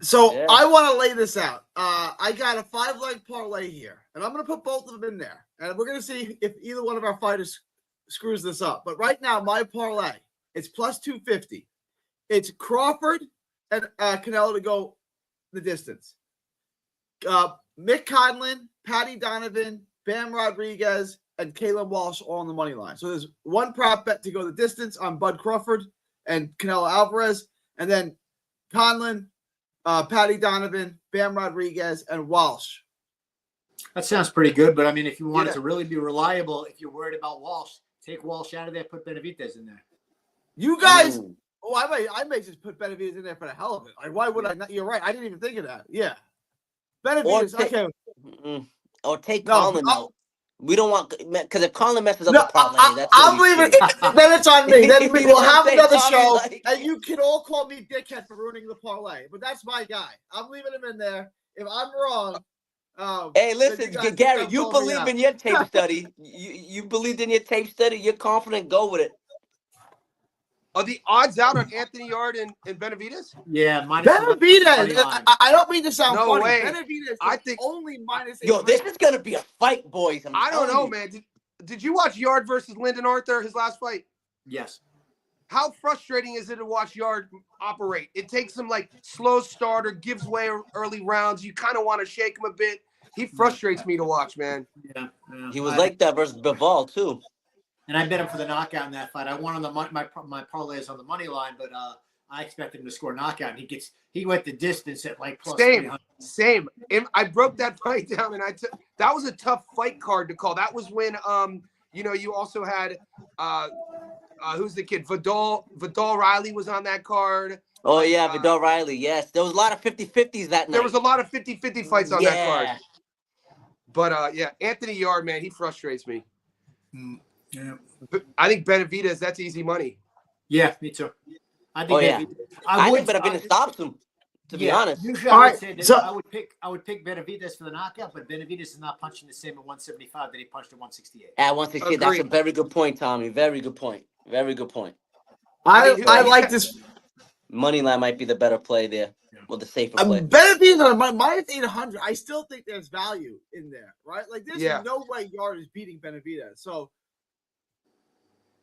S1: So
S4: Yeah.
S1: I want to lay this out. I got a 5-leg parlay here, and I'm going to put both of them in there, and we're going to see if either one of our fighters screws this up. But right now, my parlay it's plus 250. It's Crawford and Canelo to go the distance. Mick Conlon, Patty Donovan, Bam Rodriguez, and Caleb Walsh all on the money line. So there's one prop bet to go the distance on Bud Crawford and Canelo Alvarez, and then Conlon, Patty Donovan, Bam Rodriguez, and Walsh.
S2: That sounds pretty good, but I mean, if you want it to really be reliable, if you're worried about Walsh, take Walsh out of there, put Benavidez in there.
S1: You guys, I may just put Benavidez in there for the hell of it. Like, why would I not? You're right. I didn't even think of that. Yeah. Benavidez, okay.
S4: Or take
S1: No,
S4: Conlon out. We don't want because if Conlon messes up
S1: No,
S4: the parlay, that's
S1: I'm leaving. Then it's on me. Then we
S4: You
S1: will
S4: know
S1: have
S4: what I'm
S1: another
S4: saying,
S1: show,
S4: Tommy? Like-
S1: and you can all call me dickhead for ruining the parlay. But that's my guy. I'm leaving him in there. If I'm wrong,
S4: Hey,
S1: then
S4: listen,
S1: you guys
S4: Gary,
S1: can
S4: you
S1: call me
S4: believe
S1: out.
S4: in your tape study. You believed in your tape study. You're confident. Go with it.
S3: Are the odds out on Anthony Yard and Benavidez?
S2: Yeah,
S1: Benavidez. I don't mean to sound
S3: No
S1: funny.
S3: way.
S1: Benavidez
S3: I
S1: is
S3: think-
S1: only minus.
S4: Yo, this
S1: 800.
S4: is gonna be a fight, boys.
S3: I don't know,
S4: telling you.
S3: man. Did you watch Yard versus Lyndon Arthur, his last fight?
S2: Yes.
S3: How frustrating is it to watch Yard operate? It takes him like slow starter, gives way early rounds. You kind of want to shake him a bit. He frustrates me to watch, man.
S2: Yeah.
S4: He was like that versus Bivol too.
S2: And I bet him for the knockout in that fight. I won on my parlay is on the money line, but I expect him to score a knockout. And he went the distance at like plus 300.
S3: Same. I broke that fight down, and that was a tough fight card to call. That was when you also had who's the kid? Vidal Riley was on that card.
S4: Oh yeah, Vidal Riley. Yes, there was a lot of 50-50s that night.
S3: There was a lot of 50-50 fights on that card. But yeah, Anthony Yard, man, he frustrates me.
S2: Yeah.
S3: But I think Benavidez, that's easy money.
S2: Yeah, me too. I think
S4: I think Benavidez stops him. To be honest.
S2: Usually
S1: All
S2: I
S1: right,
S2: would say that
S1: so-
S2: I would pick Benavidez for the knockout, but Benavidez is not punching the same at 175 that he punched at 168.
S4: At 168, that's a very good point, Tommy. Very good point. Very good point.
S1: I like this.
S4: Money line might be the better play there, or the safer play.
S1: Benavidez on minus 800. I still think there's value in there, right? Like there's no way Yard is beating Benavidez. So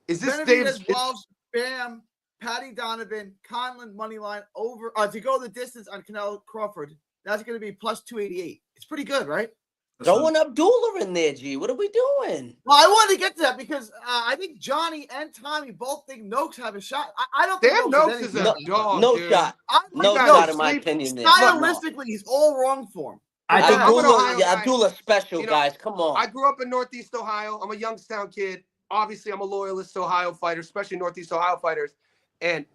S3: is this
S1: Benavidez, Walsh, Bam, Patty Donovan, Conlon money line over to go the distance on Canelo Crawford. That's going to be plus 288. It's pretty good, right?
S4: Throwing Abdullah in there, G. What are we doing?
S1: Well, I wanted to get to that because I think Johnny and Tommy both think Noakes have a shot. I don't think
S3: Damn, Noakes is a dog.
S4: No
S3: dude.
S4: shot. No
S3: guys
S4: shot in my
S3: sleep-
S4: opinion there.
S1: Stylistically, he's all wrong for him.
S2: I think
S3: I'm an Ohio guy.
S4: Abdullah's special,
S3: You know,
S4: guys. Come on.
S3: I grew up in Northeast Ohio. I'm a Youngstown kid. Obviously, I'm a loyalist to Ohio fighters, especially Northeast Ohio fighters. And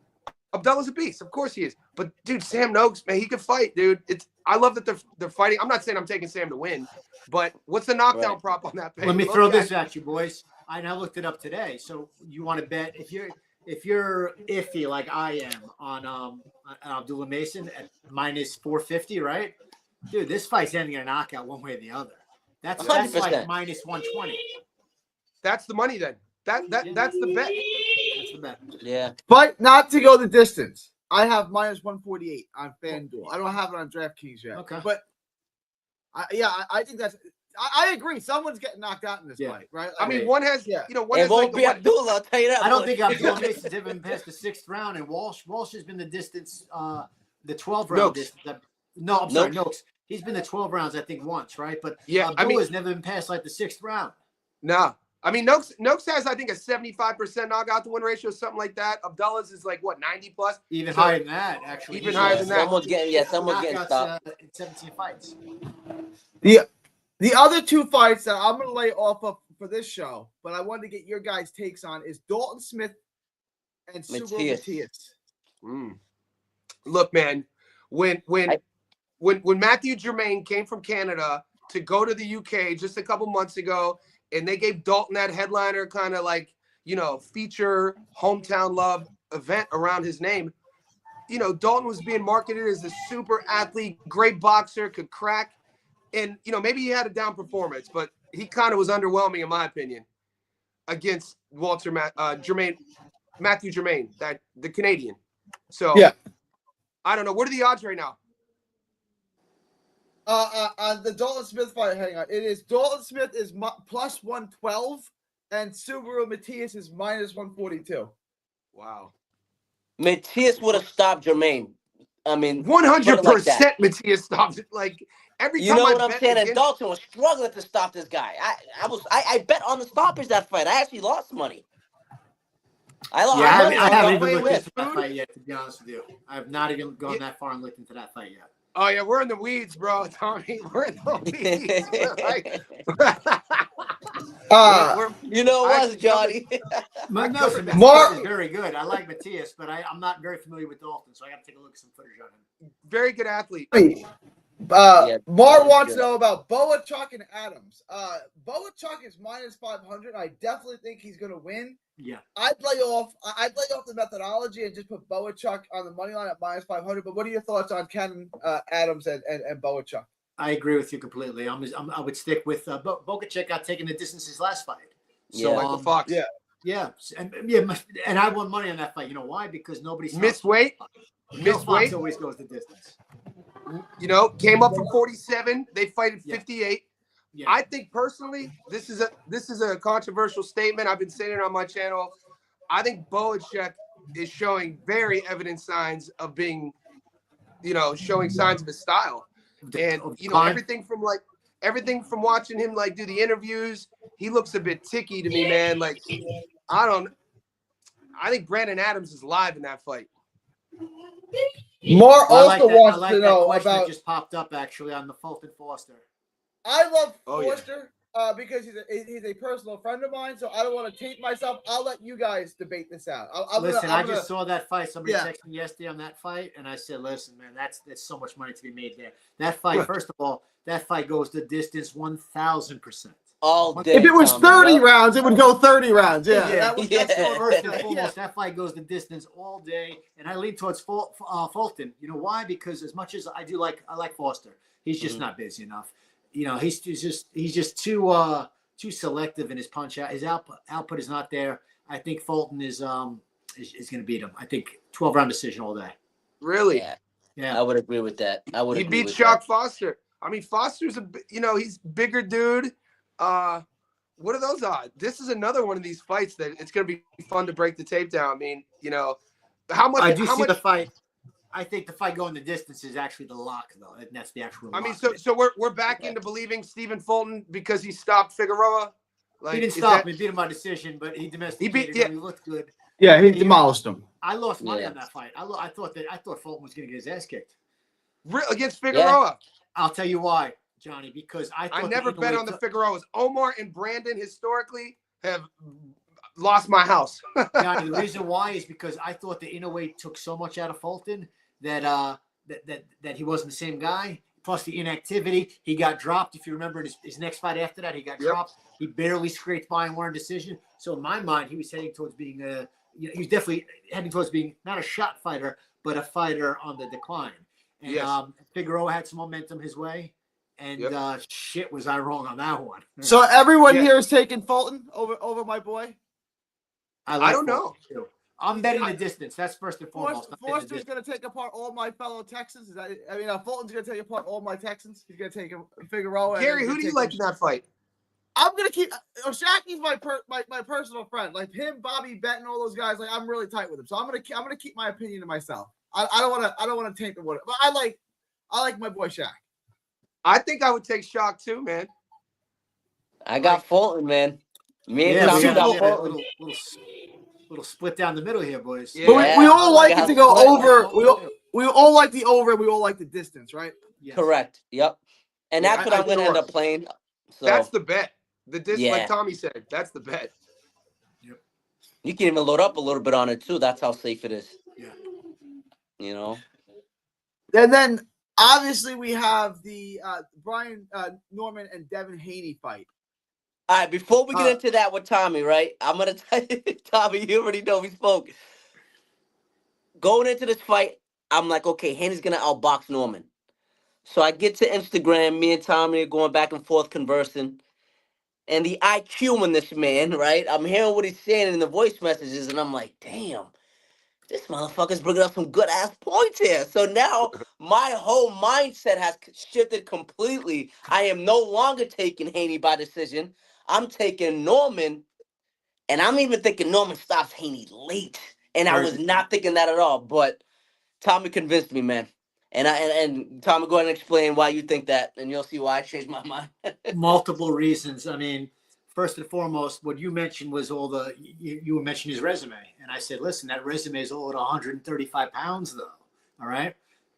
S3: Abdullah's a beast. Of course he is. But, dude, Sam Noakes, man, he can fight, dude. I love that they're fighting. I'm not saying I'm taking Sam to win, but what's the knockdown prop on that page?
S2: Let me throw this at you, boys. I looked it up today. So you want to bet if you're iffy like I am on Abdullah Mason at minus 450, right? Dude, this fight's ending in a knockout one way or the other. That's
S4: 100%.
S2: like minus 120.
S3: That's the money then. That's the bet.
S2: That's the bet.
S4: Yeah.
S1: But not to go the distance. I have minus 148 on FanDuel. I don't have it on DraftKings yet.
S2: Okay.
S1: But I think that's. I agree. Someone's getting knocked out in this fight, right?
S3: I mean, one has, one
S4: It
S3: has
S4: won't
S3: like
S4: be Abdullah, I'll tell you that.
S2: I don't think Abdullah Mason's ever been past the 6th round, and Walsh has been the distance, the 12-round distance. No, I'm sorry, Noakes. He's been the 12 rounds, I think, once, right? But Abdullah's never been past like the 6th round.
S3: No. I mean, Noakes has, I think, a 75% knockout to win ratio, something like that. Abdullah's is like, what, 90 plus?
S2: Even higher than that, actually.
S3: Even higher than that.
S4: Someone's getting stopped.
S2: In 17 fights.
S1: The other 2 fights that I'm going to lay off of for this show, but I wanted to get your guys' takes on, is Dalton Smith and Subriel Matias.
S3: Look, man, when Matthew Germain came from Canada to go to the UK just a couple months ago, and they gave Dalton that headliner kind of like, feature hometown love event around his name, Dalton was being marketed as a super athlete, great boxer, could crack. And, maybe he had a down performance, but he kind of was underwhelming, in my opinion, against Matthew Germain, the Canadian. So, I don't know. What are the odds right now?
S1: On the Dalton Smith fight, hang on. It is Dalton Smith is plus 112, and Subriel Matias is minus 142.
S3: Wow.
S4: Matias would have stopped Germain. I mean,
S3: 100% Matias stopped it. Like, every time
S4: what I'm saying? And Dalton was struggling to stop this guy. I bet on the stoppage that fight. I actually lost money. I
S2: haven't even looked into that fight yet, to be honest with you. I have not even gone that far and looked into that fight yet.
S3: Oh, yeah, we're in the weeds, bro, Tommy. We're in the weeds.
S4: You know what, Johnny?
S2: Matias is very good. I like Matias, but I'm not very familiar with Dalton, so I got to take a look at some footage on him.
S3: Very good athlete.
S1: Mar wants to know about Boachuk and Adams. Boachuk is minus 500. I definitely think he's going to win.
S2: Yeah,
S1: I'd lay off the methodology and just put Boachuk on the money line at minus 500. But what are your thoughts on Ken Adams and Boachuk?
S2: I agree with you completely. I would stick with Boachuk got taken the distance his last fight. So
S3: Michael Fox.
S2: And I won money on that fight. You know why? Because nobody
S3: missed weight.
S2: Fox always goes the distance.
S3: Came up from 47. They fight at 58.
S2: Yeah.
S3: I think personally, this is a controversial statement. I've been saying it on my channel. I think Boachuk is showing very evident signs of being, showing signs of his style. And everything from watching him do the interviews, he looks a bit ticky to me, man. Like, I think Brandon Adams is live in that fight.
S1: Mar also wants to know
S2: about
S1: that
S2: just popped up actually on the Fulton Foster.
S1: I love Foster because he's a personal friend of mine, so I don't want to taint myself. I'll let you guys debate this out.
S2: I just saw that fight. Somebody texted me yesterday on that fight, and I said, "Listen, man, there's so much money to be made there. That fight, first of all, that fight goes the distance 1,000%.
S4: All day.
S1: If it was 30 rounds, it would go 30 rounds. Yeah.
S2: First and foremost, that fight goes the distance all day, and I lean towards Fulton. You know why? Because as much as I like Foster, he's just not busy enough. He's just too selective in his punch out. His output is not there. I think Fulton is going to beat him. I think 12-round decision all day.
S3: Really?
S4: Yeah. I would agree with that.
S3: He beat Shock Foster. I mean, Foster's he's bigger dude. What are those odds? This is another one of these fights that it's going to be fun to break the tape down. I mean, how much?
S2: I do see the fight. I think the fight going the distance is actually the lock, though. And that's the actual.
S3: I mean, so we're back into believing Stephen Fulton because he stopped Figueroa.
S2: He didn't stop him. He beat him by decision, but he domesticated him. He looked good.
S1: Yeah, he demolished him.
S2: I lost money on that fight. I thought Fulton was going to get his ass kicked.
S3: Against Figueroa.
S2: Yeah. I'll tell you why, Johnny. Because I
S3: never bet on the Figueroas. Omar and Brandon historically have lost my house.
S2: Johnny, the reason why is because I thought the Inoue took so much out of Fulton that he wasn't the same guy. Plus the inactivity, he got dropped. If you remember his next fight after that, he got dropped. He barely scraped by and won a decision. So in my mind, he was heading towards being he was definitely heading towards being not a shot fighter, but a fighter on the decline. And Figueroa had some momentum his way. And shit, was I wrong on that one.
S1: So everyone here is taking Fulton over my boy?
S2: I
S3: don't know.
S2: Too. I'm betting the distance. That's first and foremost.
S1: Forster's going to take apart all my fellow Texans. Fulton's going to take apart all my Texans. He's going to take Figueroa.
S3: Gary, who do you like in that fight?
S1: I'm going to keep Shaki's my personal friend. Like him, Bobby Benton, all those guys. Like I'm really tight with him. So I'm going to keep my opinion to myself. I don't want to taint the water. But I like my boy Shaq.
S3: I think I would take Shock too, man.
S4: I got Fulton, man. Me and Tommy got Fulton.
S2: Little split down the middle here, boys.
S1: Yeah. But we all like it to go over. We all like the over. We all like the distance, right?
S4: Yes. Correct. Yep. And that's what I'm going to end up playing. So.
S3: That's the bet. The distance, like Tommy said, that's the bet.
S2: Yep.
S4: You can even load up a little bit on it too. That's how safe it is.
S2: Yeah.
S4: You know.
S1: And then obviously we have the Brian Norman and Devin Haney fight.
S4: All right, before we get into that with Tommy, right? I'm going to tell you, Tommy, you already know we spoke. Going into this fight, I'm like, okay, Haney's going to outbox Norman. So I get to Instagram, me and Tommy are going back and forth conversing. And the IQ in this man, right? I'm hearing what he's saying in the voice messages, and I'm like, damn, this motherfucker's bringing up some good-ass points here. So now my whole mindset has shifted completely. I am no longer taking Haney by decision. I'm taking Norman, and I'm even thinking Norman stops Haney late. And I was not thinking that at all. But Tommy convinced me, man. And Tommy, go ahead and explain why you think that, and you'll see why I changed my mind.
S2: Multiple reasons. I mean, first and foremost, what you mentioned was you were mentioning his resume. And I said, listen, that resume is all at 135 pounds, though. All right?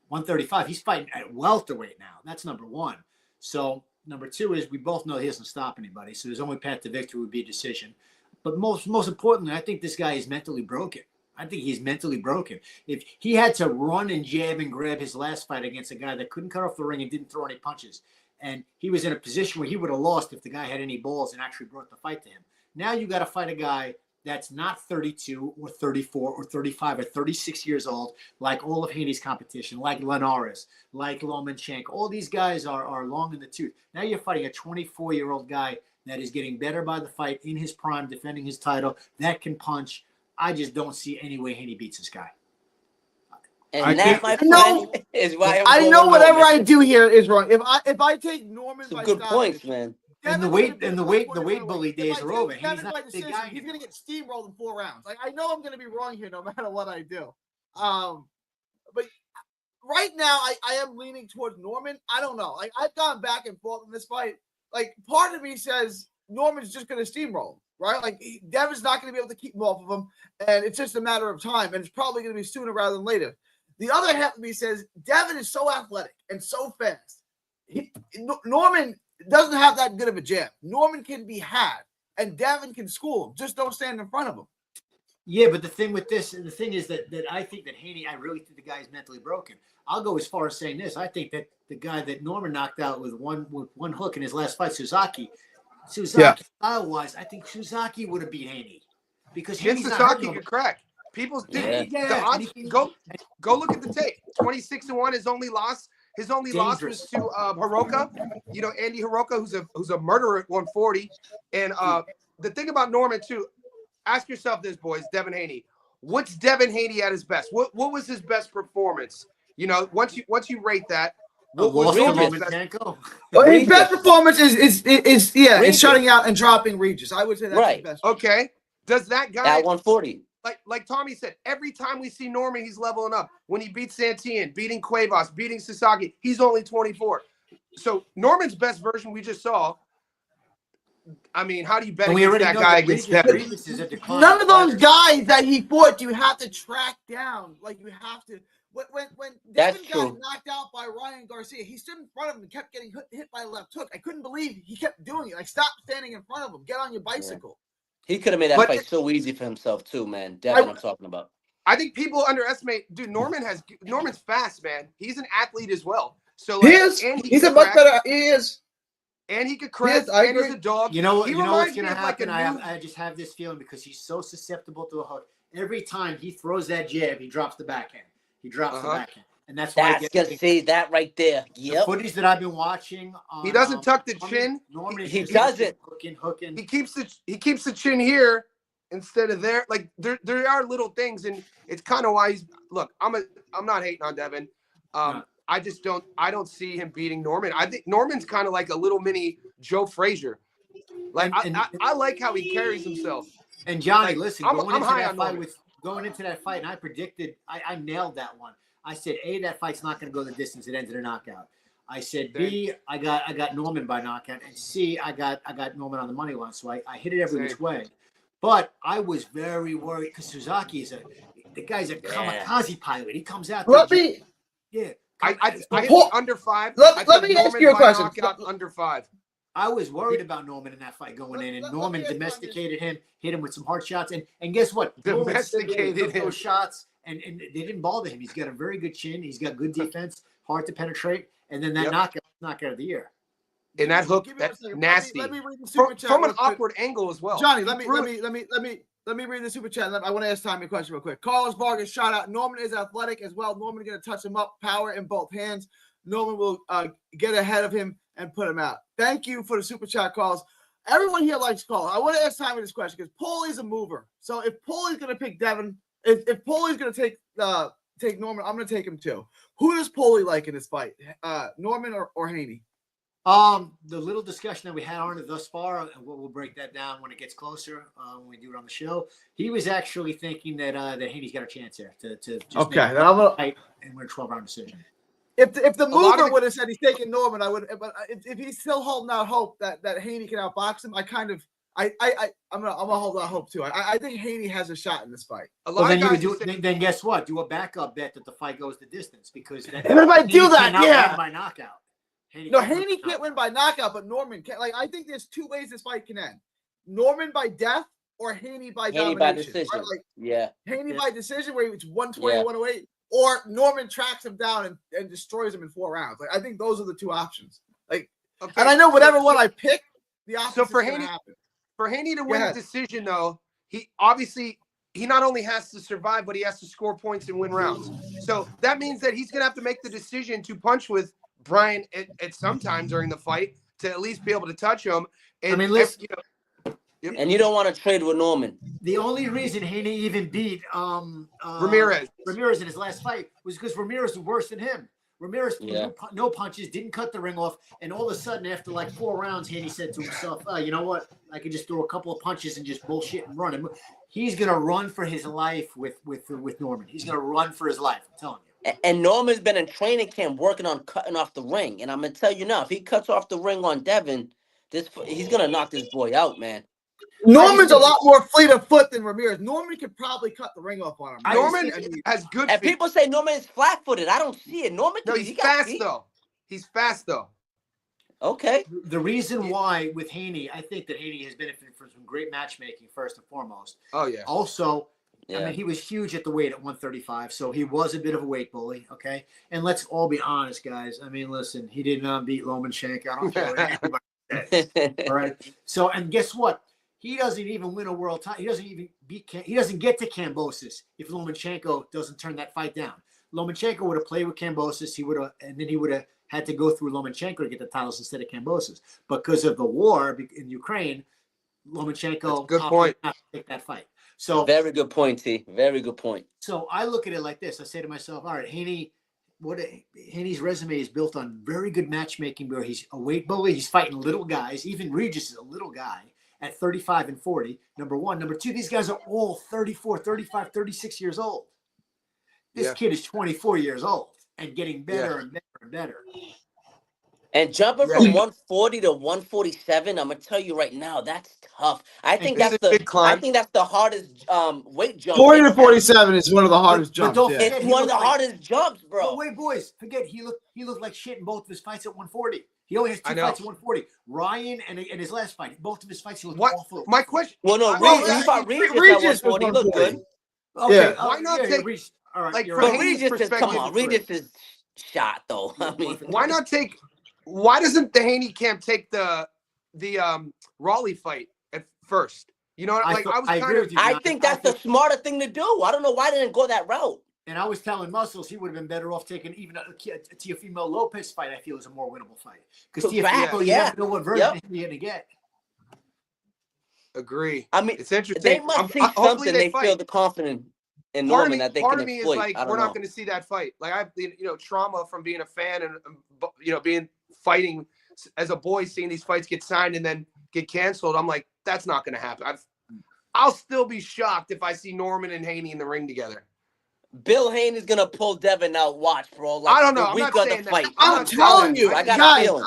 S2: 135. He's fighting at welterweight now. That's number one. So number two is we both know he doesn't stop anybody. So his only path to victory would be a decision. But most importantly, I think this guy is mentally broken. I think he's mentally broken. If he had to run and jab and grab his last fight against a guy that couldn't cut off the ring and didn't throw any punches, and he was in a position where he would have lost if the guy had any balls and actually brought the fight to him. Now you got to fight a guy that's not 32 or 34 or 35 or 36 years old, like all of Haney's competition, like Linares, like Lomachenko. All these guys are long in the tooth. Now you're fighting a 24-year-old guy that is getting better by the fight, in his prime, defending his title, that can punch. I just don't see any way Haney beats this guy.
S4: And that, my friend, is why
S1: I know whatever I do here is wrong. If I take Norman,
S4: some good points, man.
S2: And the weight bully days are over. He's not a big guy.
S1: He's gonna get steamrolled in 4 rounds. Like I know I'm gonna be wrong here no matter what I do. But right now I am leaning towards Norman. I don't know. Like I've gone back and forth in this fight. Like part of me says Norman's just gonna steamroll him. Right? Like Devin's not going to be able to keep him off of him, and it's just a matter of time, and it's probably going to be sooner rather than later. The other half of me says Devin is so athletic and so fast. Norman doesn't have that good of a jab. Norman can be had, and Devin can school him. Just don't stand in front of him.
S2: Yeah, but the thing with this, and the thing is that I think that Haney, I really think the guy is mentally broken. I'll go as far as saying this. I think that the guy that Norman knocked out with one hook in his last fight, Suzaki, style-wise, I think Suzaki would have beat Haney because
S3: Suzaki could crack. People the odds, go look at the tape. 26-1. His only loss was to Hiroka. You know, Andy Hiroka, who's a murderer at 140. And the thing about Norman too, ask yourself this, boys. Devin Haney. What's Devin Haney at his best? What was his best performance? You know, once you rate that.
S1: His best performance is shutting out and dropping Regis. I would say that's his best.
S3: Okay. Does that guy
S4: at 140?
S3: Like Tommy said, every time we see Norman, he's leveling up. When he beats Santillan, beating Cuevas, beating Sasaki, he's only 24. So Norman's best version we just saw. I mean, how do you bet against that guy against Devin?
S1: None of those guys that he fought, you have to track down. Like you have to. When Devin got knocked out by Ryan Garcia, he stood in front of him and kept getting hit by a left hook. I couldn't believe he kept doing it. Like, stop standing in front of him. Get on your bicycle.
S4: Yeah. He could have made that fight so easy for himself too, man. Devin, I'm talking about.
S3: I think people underestimate. Dude, Norman's fast, man. He's an athlete as well. So like,
S1: he is. He's a much better. He is.
S3: And he could crack. And he's a dog.
S2: You know what's going to happen? I just have this feeling because he's so susceptible to a hook. Every time he throws that jab, he drops the backhand. He drops the backhand. And that's why
S4: see that right there. Yep.
S2: The footage that I've been watching.
S3: He doesn't tuck the chin.
S2: Normally
S4: he doesn't.
S2: Hooking.
S3: He keeps the chin here, instead of there. Like there are little things, and it's kind of why he's look. I'm not hating on Devin.
S2: No.
S3: I don't see him beating Norman. I think Norman's kind of like a little mini Joe Frazier. Like I like how he carries himself.
S2: And Johnny,
S3: Like,
S2: listen,
S3: I'm
S2: going
S3: high
S2: into
S3: on
S2: that fight
S3: Norman.
S2: going into that fight, and I predicted, I nailed that one. I said, A, that fight's not going to go the distance. It ends in a knockout. I said, B, I got Norman by knockout, and C, I got Norman on the money line. So I hit it every which way. But I was very worried because Suzaki the guy's a kamikaze pilot. He comes out there.
S3: I hit under 5.
S1: Let me ask you a question.
S3: Knockout under 5.
S2: I was worried about Norman in that fight going in, and Norman domesticated him, hit him with some hard shots, and guess what?
S3: Domesticated him.
S2: Those shots, and they didn't bother him. He's got a very good chin. He's got good defense, hard to penetrate, and then that knockout of the year.
S3: And that hook, that's nasty.
S1: Let me read the super chat
S3: from an
S1: real quick.
S3: awkward angle as well.
S1: Johnny, let me read the super chat. I want to ask Tommy a question real quick. Carlos Vargas shout out. Norman is athletic as well. Norman going to touch him up, power in both hands. Norman will get ahead of him and put him out. Thank you for the super chat calls. Everyone here likes calls. I want to ask Tommy this question because Paulie's a mover. So if Paulie's going to pick Devin, if Paulie's going to take Norman, I'm going to take him too. Who does Paulie like in this fight? Norman or Haney?
S2: The little discussion that we had on it thus far, and we'll break that down when it gets closer, when we do it on the show. He was actually thinking that Haney's got a chance there to just
S1: okay. Then I'm gonna
S2: fight and win a 12-round decision.
S1: If the mover would have said he's taking Norman, I would. But if he's still holding out hope that Haney can outbox him, I'm gonna hold out hope too. I think Haney has a shot in this fight.
S2: Then you would do. Then guess what? Do a backup bet that the fight goes the distance because.
S1: And if I do that, yeah,
S2: by knockout.
S1: Haney can't win by knockout, but Norman can. Like I think there's two ways this fight can end: Norman by death or Haney by domination.
S4: By decision.
S1: Right? Like, Haney by decision where it's 120, 108, or Norman tracks him down and destroys him in 4 rounds. Like I think those are the two options. Like, and I know whatever one I pick, the opposite. So
S3: for Haney to win a decision, though, he not only has to survive, but he has to score points and win rounds. So that means that he's gonna have to make the decision to punch with Brian at some time during the fight to at least be able to touch him. And,
S2: I mean, listen,
S4: and you don't want to trade with Norman.
S2: The only reason Haney even beat
S3: Ramirez
S2: in his last fight was because Ramirez was worse than him. Ramirez no punches, didn't cut the ring off, and all of a sudden after like 4 rounds, Haney said to himself, you know what? I could just throw a couple of punches and just bullshit and run him. He's gonna run for his life with Norman. He's gonna run for his life. I'm telling you.
S4: And Norman's been in training camp working on cutting off the ring. And I'm going to tell you now, if he cuts off the ring on Devin, he's going to knock this boy out, man.
S1: Norman's a lot more fleet of foot than Ramirez. Norman could probably cut the ring off on him.
S3: Norman has good feet.
S4: And people say Norman is flat-footed. I don't see it. Norman,
S3: he's fast, though. He's fast, though.
S4: Okay.
S2: The reason why with Haney, I think that Haney has benefited from some great matchmaking, first and foremost.
S3: Oh, yeah.
S2: Also, I mean, he was huge at the weight at 135, so he was a bit of a weight bully, okay? And let's all be honest, guys. I mean, listen, he did not beat Lomachenko. I don't care what anybody says, all right? So, and guess what? He doesn't even win a world title. He doesn't get to Kambosos if Lomachenko doesn't turn that fight down. Lomachenko would have played with Kambosos. And then he would have had to go through Lomachenko to get the titles instead of Kambosos. Because of the war in Ukraine, Lomachenko
S3: good point.
S2: Not to take that fight. So
S4: very good point, T. Very good point.
S2: So I look at it like this. I say to myself, all right, Haney's resume is built on very good matchmaking where he's a weight bully. He's fighting little guys. Even Regis is a little guy at 35 and 40, number one. Number two, these guys are all 34, 35, 36 years old. This kid is 24 years old and getting better and better and better.
S4: And jumping from 140 to 147, I'm gonna tell you right now, that's tough. I think that's the hardest weight jump.
S1: 40 to 47 is one of the hardest jumps.
S4: It's one of the hardest jumps, bro.
S2: But wait, boys, forget he looked like shit in both of his fights at 140. He only has 2 fights at 140. Ryan and his last fight, both of his fights he looked awful.
S3: My question.
S4: Well, no, he fought Regis at 140. He looked good.
S2: Okay,
S3: why not take?
S2: Regis, all right,
S3: like
S4: but Regis is Regis is shot though. I mean,
S3: why not take? Why doesn't the Haney camp take the Raleigh fight at first? You know, like
S4: I think that's the smarter thing to do. I don't know why they didn't go that route.
S2: And I was telling Muscles he would have been better off taking even a Teofimo Lopez fight. I feel is a more winnable fight because Teofimo, you never know what version you're going to get.
S3: Agree.
S4: I mean,
S3: It's interesting.
S4: they must see
S3: hopefully
S4: something. They
S3: fight.
S4: feel the confidence in
S3: Part of
S4: Norman
S3: me,
S4: that they
S3: part
S4: can
S3: of me is
S4: exploit.
S3: like,
S4: I don't
S3: we're
S4: know.
S3: not going to see that fight. Like I have, trauma from being a fan and being fighting as a boy, seeing these fights get signed and then get canceled. I'm like, that's not going to happen. I'll still be shocked if I see Norman and Haney in the ring together.
S4: Bill Haney's gonna pull Devin out. Watch, bro. Like
S3: I don't know.
S4: the
S3: I'm
S4: week
S3: not
S4: of the
S3: saying that.
S4: fight.
S1: I'm telling you,
S4: I got a
S1: guys.
S4: feeling.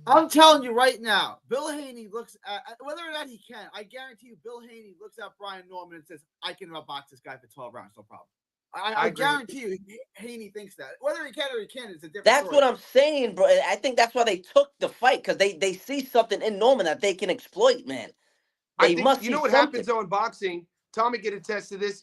S1: I'm telling you right now, Bill Haney looks at whether or not he can. I guarantee you, Bill Haney looks at Brian Norman and says, "I can outbox this guy for 12 rounds, no problem." I guarantee you, Haney thinks that. Whether he can or he can't is a different
S4: That's
S1: story.
S4: what I'm saying, bro. I think that's why they took the fight, because they see something in Norman that they can exploit, man.
S3: I
S4: They
S3: think
S4: must
S3: you know
S4: see
S3: what
S4: something.
S3: happens though in boxing. Tommy can attest to this.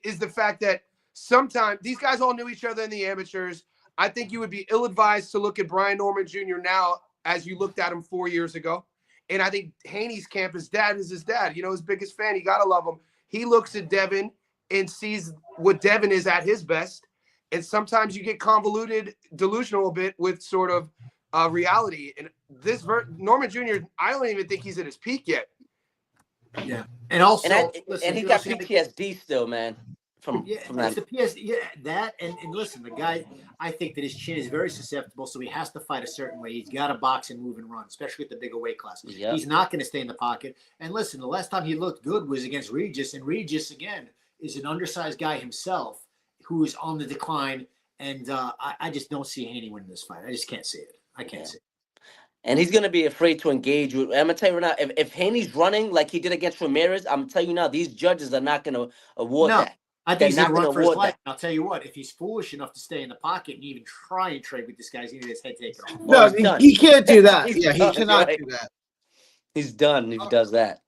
S3: Is the fact that sometimes these guys all knew each other in the amateurs. I think you would be ill-advised to look at Brian Norman Jr. now as you looked at him 4 years ago. And I think Haney's camp, his dad is his dad. His biggest fan. You gotta love him. He looks at Devin and sees what Devin is at his best. And sometimes you get convoluted, delusional a bit with sort of reality. And this Norman Jr., I don't even think he's at his peak yet.
S2: Yeah, and also,
S4: and he's got PTSD still, man. From that.
S2: It's the PS, that and listen, the guy, I think that his chin is very susceptible, so he has to fight a certain way. He's got to box and move and run, especially at the bigger weight class.
S4: Yep.
S2: He's not going to stay in the pocket. And listen, the last time he looked good was against Regis, and Regis again is an undersized guy himself who is on the decline. And I just don't see Haney winning this fight. I just can't see it. I can't see it.
S4: And he's going to be afraid to engage with. I'm going to tell you right now, if Haney's running like he did against Ramirez, I'm telling you now, these judges are not going to award that.
S2: I think he's going to run for his life.
S4: That.
S2: I'll tell you what, if he's foolish enough to stay in the pocket and even try and trade with this guy, he's going to get his head taken off.
S1: No, he can't do that. He cannot do that.
S4: He's done if he does that.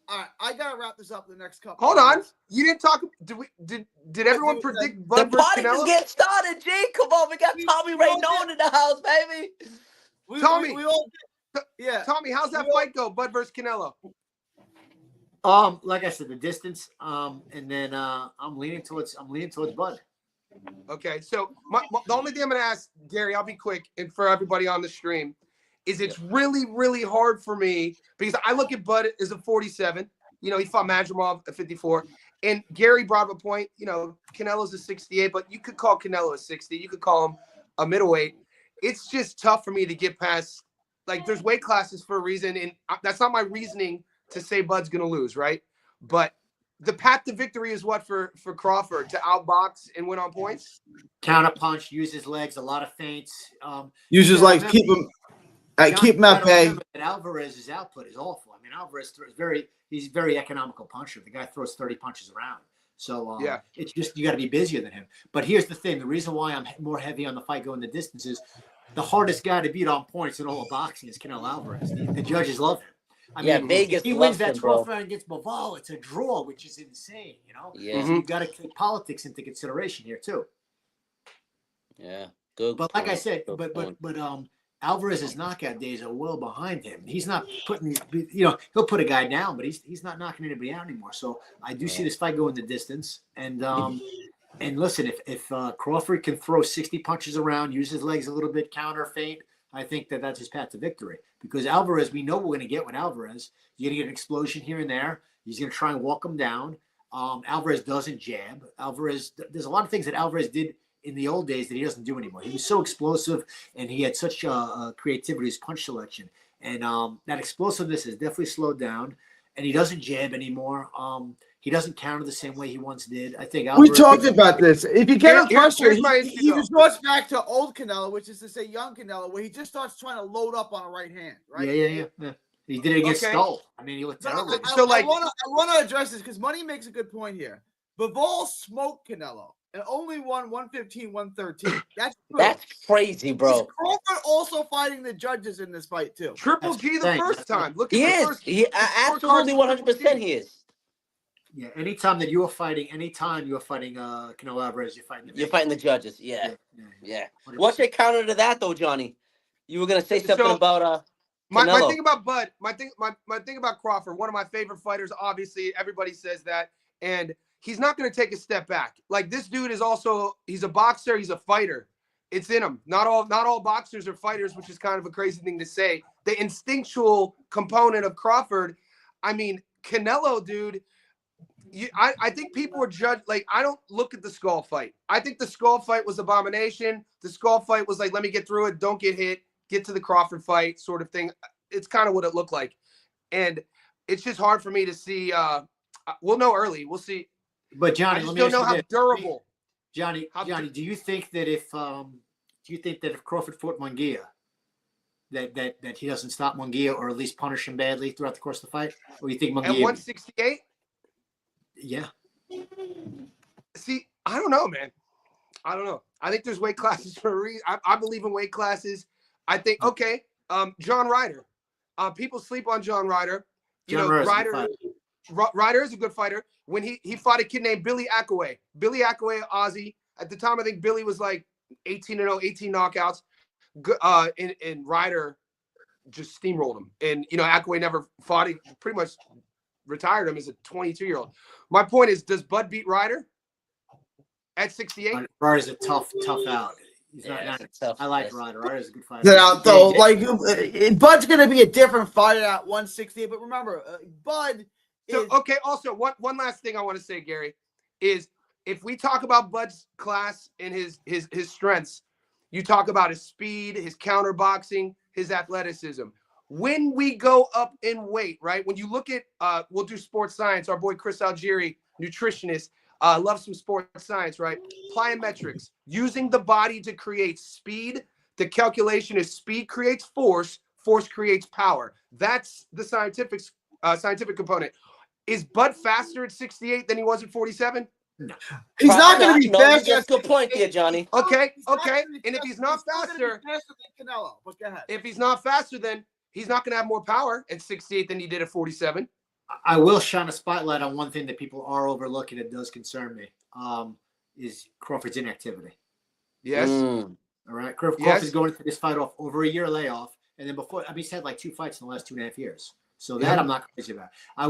S1: All right, I gotta wrap this up in the next couple.
S3: Hold on, you didn't talk. Did everyone predict Bud
S4: the
S3: versus
S4: party
S3: Canelo?
S4: Just get started, G. Come on, we got Tommy Rainone in the house, baby.
S3: Tommy,
S1: we all, yeah.
S3: Tommy, how's that fight go? Bud versus Canelo.
S2: Like I said, the distance. And then I'm leaning towards Bud.
S3: Okay, so the only thing I'm gonna ask, Gary, I'll be quick, and for everybody on the stream, is it's really, really hard for me because I look at Bud as a 47. He fought Madrimov at 54. And Gary brought up a point, Canelo's a 68, but you could call Canelo a 60. You could call him a middleweight. It's just tough for me to get past, like, there's weight classes for a reason, and that's not my reasoning to say Bud's going to lose, right? But the path to victory is what for Crawford? To outbox and win on points?
S2: Counter punch, use his legs, a lot of feints.
S1: Use his legs, keep him at bay.
S2: Alvarez's output is awful. I mean, Alvarez he's a very economical puncher. The guy throws 30 punches around. So it's just, you got to be busier than him. But here's the thing. The reason why I'm more heavy on the fight going the distance is the hardest guy to beat on points in all of boxing is Canelo Alvarez. The judges love him. I mean,
S4: Vegas
S2: if he wins that 12th round against Bivol, it's a draw, which is insane,
S4: Yeah.
S2: So you got to take politics into consideration here too.
S4: Yeah, good.
S2: But like I said, but Alvarez's knockout days are well behind him. He's not putting, he'll put a guy down, but he's not knocking anybody out anymore. So I do see this fight going the distance. And listen, if Crawford can throw 60 punches around, use his legs a little bit, counter feint, I think that's his path to victory. Because Alvarez, we know we're going to get with Alvarez. You're going to get an explosion here and there. He's going to try and walk him down. Alvarez doesn't jab. There's a lot of things that Alvarez did in the old days that he doesn't do anymore. He was so explosive, and he had such creativity, his punch selection. And that explosiveness has definitely slowed down, and he doesn't jab anymore. He doesn't counter the same way he once did. I think
S1: we talked about this. If you get him frustrated, he resorts back to old Canelo, which is to say young Canelo, where he just starts trying to load up on a right hand, right?
S2: Yeah. He did it against Stoll. I mean, he looked terrible.
S1: I want to address this because Money makes a good point here. Bivol smoked Canelo and only won 115, 113. That's
S4: crazy, bro.
S1: Is Crawford also fighting the judges in this fight too?
S3: Triple G the first time. Look at
S4: he
S3: the
S4: is.
S3: First,
S4: he absolutely 100% he is.
S2: Yeah, anytime you are fighting Canelo Alvarez, you're fighting the
S4: judges. Yeah. What's your counter to that, though, Johnny? You were gonna say something about
S3: my thing about Bud, my thing about Crawford. One of my favorite fighters. Obviously, everybody says that, and he's not going to take a step back. Like, this dude is he's a boxer. He's a fighter. It's in him. Not all boxers are fighters, which is kind of a crazy thing to say. The instinctual component of Crawford I mean, Canelo, dude. I think people were judged. Like, I don't look at the skull fight. I think the skull fight was abomination. The skull fight was like, let me get through it, don't get hit, get to the Crawford fight, sort of thing. It's kind of what it looked like, and it's just hard for me to see. We'll know early. We'll see.
S2: But Johnny,
S3: I just
S2: let me
S3: don't
S2: ask
S3: know
S2: you
S3: how
S2: this.
S3: durable.
S2: Johnny, do you think that if Crawford fought Munguia, that he doesn't stop Munguia or at least punish him badly throughout the course of the fight, or you think Munguia?
S3: At 168.
S2: Yeah.
S3: See, I don't know, man. I don't know. I think there's weight classes for a reason. I believe in weight classes. I think John Ryder. People sleep on John Ryder. Ryder is a good fighter. When he fought a kid named Billy Akaway. Billy Akaway, Aussie. At the time, I think Billy was like 18-0, 18 knockouts. And Ryder just steamrolled him. And, Akaway never fought. He pretty much retired him as a 22-year-old. My point is, does Bud beat Ryder at 68?
S2: Ryder's a tough out. He's not
S4: tough.
S2: I like Ryder. Ryder's a good fighter.
S1: Yeah, though, Bud's going to be a different fighter at 168. But remember, Bud.
S3: Also, one last thing I want to say, Gary, is if we talk about Bud's class and his strengths, you talk about his speed, his counter boxing, his athleticism. When we go up in weight, right? When you look at, we'll do sports science. Our boy Chris Algieri, nutritionist, loves some sports science, right? Plyometrics, using the body to create speed. The calculation is speed creates force, force creates power. That's the scientific component. Is Bud faster at 68 than he was at 47?
S2: No.
S1: He's not going to be faster.
S4: That's a good point there, Johnny.
S3: Okay. And if he's not faster,
S1: than Canelo. But go ahead.
S3: If he's not faster, then he's not going to have more power at 68 than he did at 47.
S2: I will shine a spotlight on one thing that people are overlooking that does concern me, is Crawford's inactivity.
S3: Yes.
S2: All right. Crawford's going into this fight off over a year layoff. And then he's had like 2 fights in the last 2.5 years. So that I'm not crazy about. I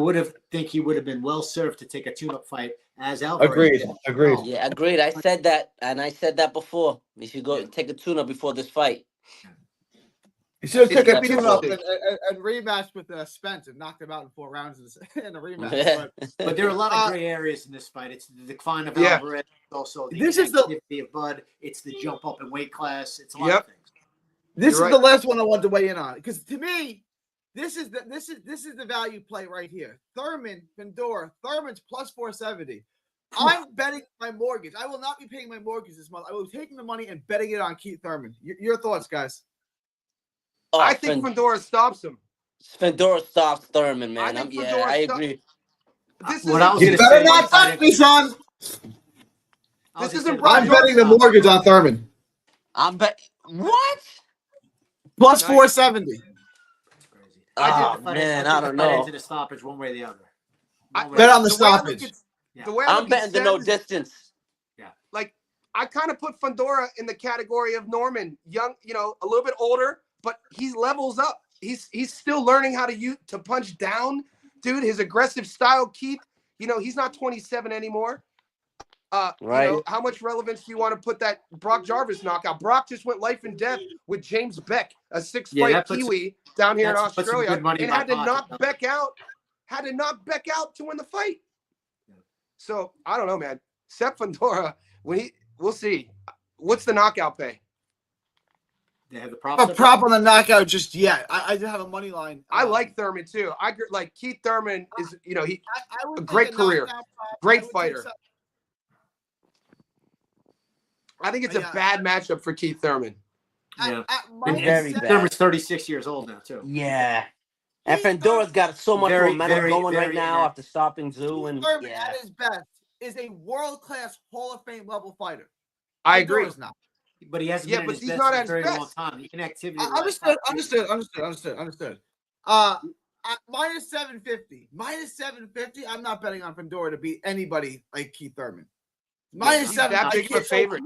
S2: think he would have been well served to take a tune-up fight as Alvarez.
S1: Agreed.
S4: Yeah, agreed. I said that, and I said that before. He should go take a tune-up before this fight.
S1: He should have took a tune-up and rematch with Spence and knocked him out in 4 rounds in a rematch.
S2: But there are a lot of gray areas in this fight. It's the decline of Alvarez, also the activity of Bud. It's the jump up in weight class. It's a lot of things.
S1: This is the last one I want to weigh in on, because to me, this is the value play right here. Thurman's plus 470. I'm betting my mortgage. I will not be paying my mortgage this month. I will be taking the money and betting it on Keith Thurman. Your thoughts, guys?
S4: Oh,
S3: I think Fedora stops him.
S4: Fedora stops Thurman, man. I agree.
S1: You better not touch me, son.
S3: This isn't.
S1: I'm betting the mortgage on Thurman.
S4: What?
S1: Plus 470.
S4: Oh, man, I don't know.
S2: Into the stoppage one way or the other.
S1: Bet on the stoppage.
S4: I'm betting the no distance.
S2: Yeah.
S3: Like, I kind of put Fedora in the category of Norman, young, a little bit older, but he levels up. He's still learning how to punch down, dude. His aggressive style, Keith. He's not 27 anymore.
S4: Right.
S3: How much relevance do you want to put that Brock Jarvis knockout? Brock just went life and death with James Beck, a 6-fight Kiwi down here in Australia, and had to knock Beck out to win the fight. So I don't know, man. Sepp Fedora, we'll see. What's the knockout pay?
S2: They have the prop.
S1: A prop on the knockout just yet. I do have a money line.
S3: I like Thurman too. I like Keith Thurman is he a great career, great fighter. I think it's a bad matchup for Keith Thurman.
S2: Thurman's 36 years old now, too.
S4: Yeah. And Fedora's got so much momentum going right now after stopping Zoo. And
S1: Thurman at his best is a world-class Hall of Fame level fighter.
S3: I agree.
S1: Not.
S2: But he hasn't been at his best for a very long time. The inactivity.
S1: Understood. Minus 750. Minus 750. I'm not betting on Fedora to beat anybody like Keith Thurman. Minus 750.
S3: That big of a favorite.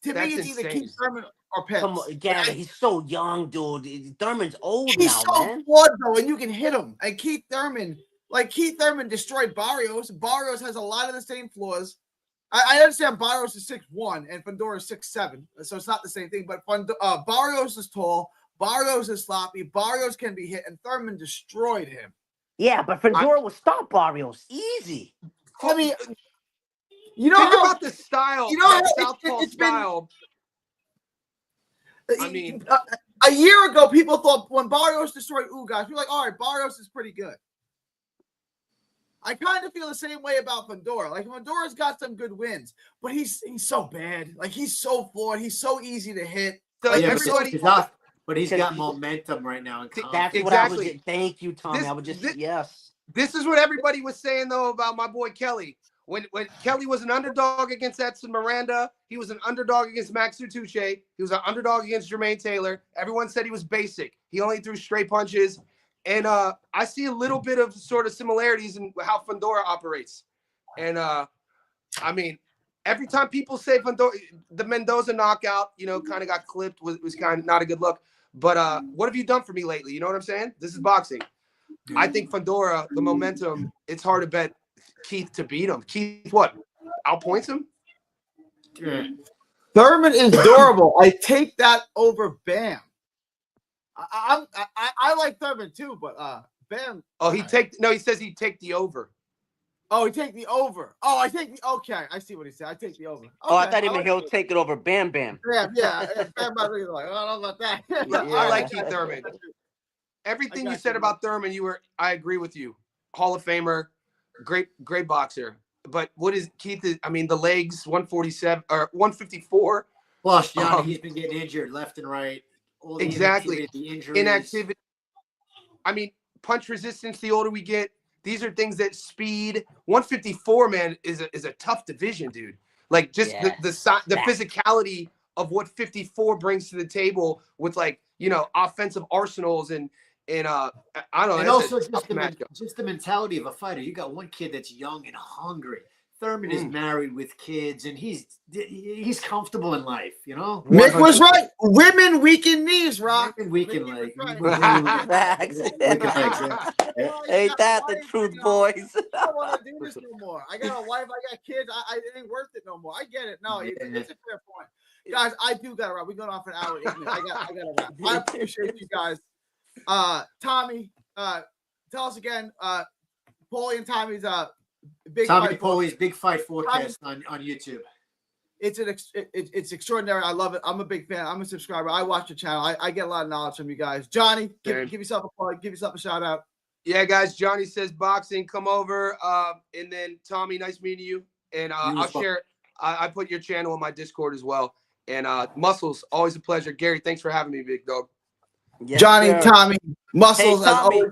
S1: To me, it's either Keith Thurman or Pitts.
S4: Come on, Gary, he's so young, dude. Thurman's old
S1: he's
S4: now,
S1: so
S4: man.
S1: Flawed, though, and you can hit him. And Keith Thurman destroyed Barrios. Barrios has a lot of the same flaws. I understand Barrios is 6'1" and Fedora is 6'7", so it's not the same thing. But Barrios is tall. Barrios is sloppy. Barrios can be hit, and Thurman destroyed him.
S4: Yeah, but Fedora will stop Barrios easy.
S1: I mean, you know
S3: Think
S1: how
S3: about the style,
S1: you know how
S3: that southpaw
S1: it's been.
S3: style. I mean,
S1: a year ago, people thought when Barrios destroyed Ugas, we were like, all right, Barrios is pretty good. I kind of feel the same way about Fedora. Like Fedora's got some good wins, but he's so bad. Like he's so flawed. He's so easy to hit.
S3: So
S1: Like,
S3: everybody,
S2: but he's got momentum right now. And
S4: That's
S3: Exactly.
S4: what I was. Thank you, Tommy. I would just yes.
S3: This is what everybody was saying though about my boy Kelly. When Kelly was an underdog against Edson Miranda, he was an underdog against Max Tutuche. He was an underdog against Jermaine Taylor. Everyone said he was basic. He only threw straight punches. And I see a little bit of sort of similarities in how Fedora operates. And I mean, every time people say Fedora, the Mendoza knockout, kind of got clipped, was kind of not a good look. But what have you done for me lately? You know what I'm saying? This is boxing. I think Fedora, the momentum, it's hard to bet Keith to beat him. Keith, what? Outpoints him?
S2: Yeah.
S1: Thurman is durable. I take that over Bam. I like Thurman too, but Bam.
S3: Oh, he says he'd take the over.
S1: Oh, he take the over. Oh, I take the okay. I see what he said. I take the over. Okay,
S4: Oh, I thought he meant he'll take it over Bam Bam.
S1: Yeah. Bam might be like, I don't know about that.
S3: I like Keith Thurman. Everything you said about Thurman, I agree with you. Hall of Famer, great boxer. But what is Keith? I mean, the legs, 147 or 154.
S2: Plus, Johnny, he's been getting injured left and right. All the
S3: Exactly.
S2: The injuries.
S3: Inactivity. I mean, punch resistance. The older we get, these are things that speed. 154, man, is a tough division, dude. Like just the physicality of what 54 brings to the table with offensive arsenals and I don't know.
S2: And also just the mentality of a fighter. You got one kid that's young and hungry. Thurman is married with kids, and he's comfortable in life,
S1: Mick was right. Women weaken knees, Rock.
S2: Women weaken legs.
S4: Ain't that the truth, boys?
S1: I don't want to do this no more. I got a wife. I got kids. It ain't worth it no more. I get it. No, it's a fair point. Guys, I do got to wrap. We're going off an hour. I got to wrap. I appreciate you guys. Tommy, tell us again. Paulie and Tommy's
S2: Polly's Big Fight Forecast on YouTube.
S1: It's extraordinary. I love it. I'm a big fan. I'm a subscriber. I watch the channel. I get a lot of knowledge from you guys. Johnny, give yourself a plug. Give yourself a shout out.
S3: Yeah, guys. Johnny says boxing. Come over. And then Tommy, nice meeting you. And I'll share. I put your channel in my Discord as well. And Muscles, always a pleasure. Gary, thanks for having me, big dog.
S4: Yes,
S1: Johnny,
S4: sir.
S1: Tommy, Muscles.
S4: Hey, Tommy.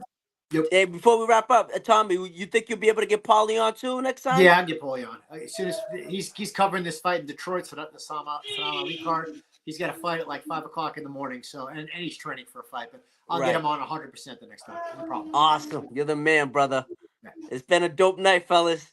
S4: Hey, before we wrap up, Tommy, you think you'll be able to get Paulie on too next time?
S2: Yeah, I'll get Paulie on. As soon as he's covering this fight in Detroit, so that's the Salama Ali card. He's got a fight at like 5 o'clock in the morning. So and he's training for a fight, but I'll get him on 100% the next time. No problem.
S4: Awesome. You're the man, brother. It's been a dope night, fellas.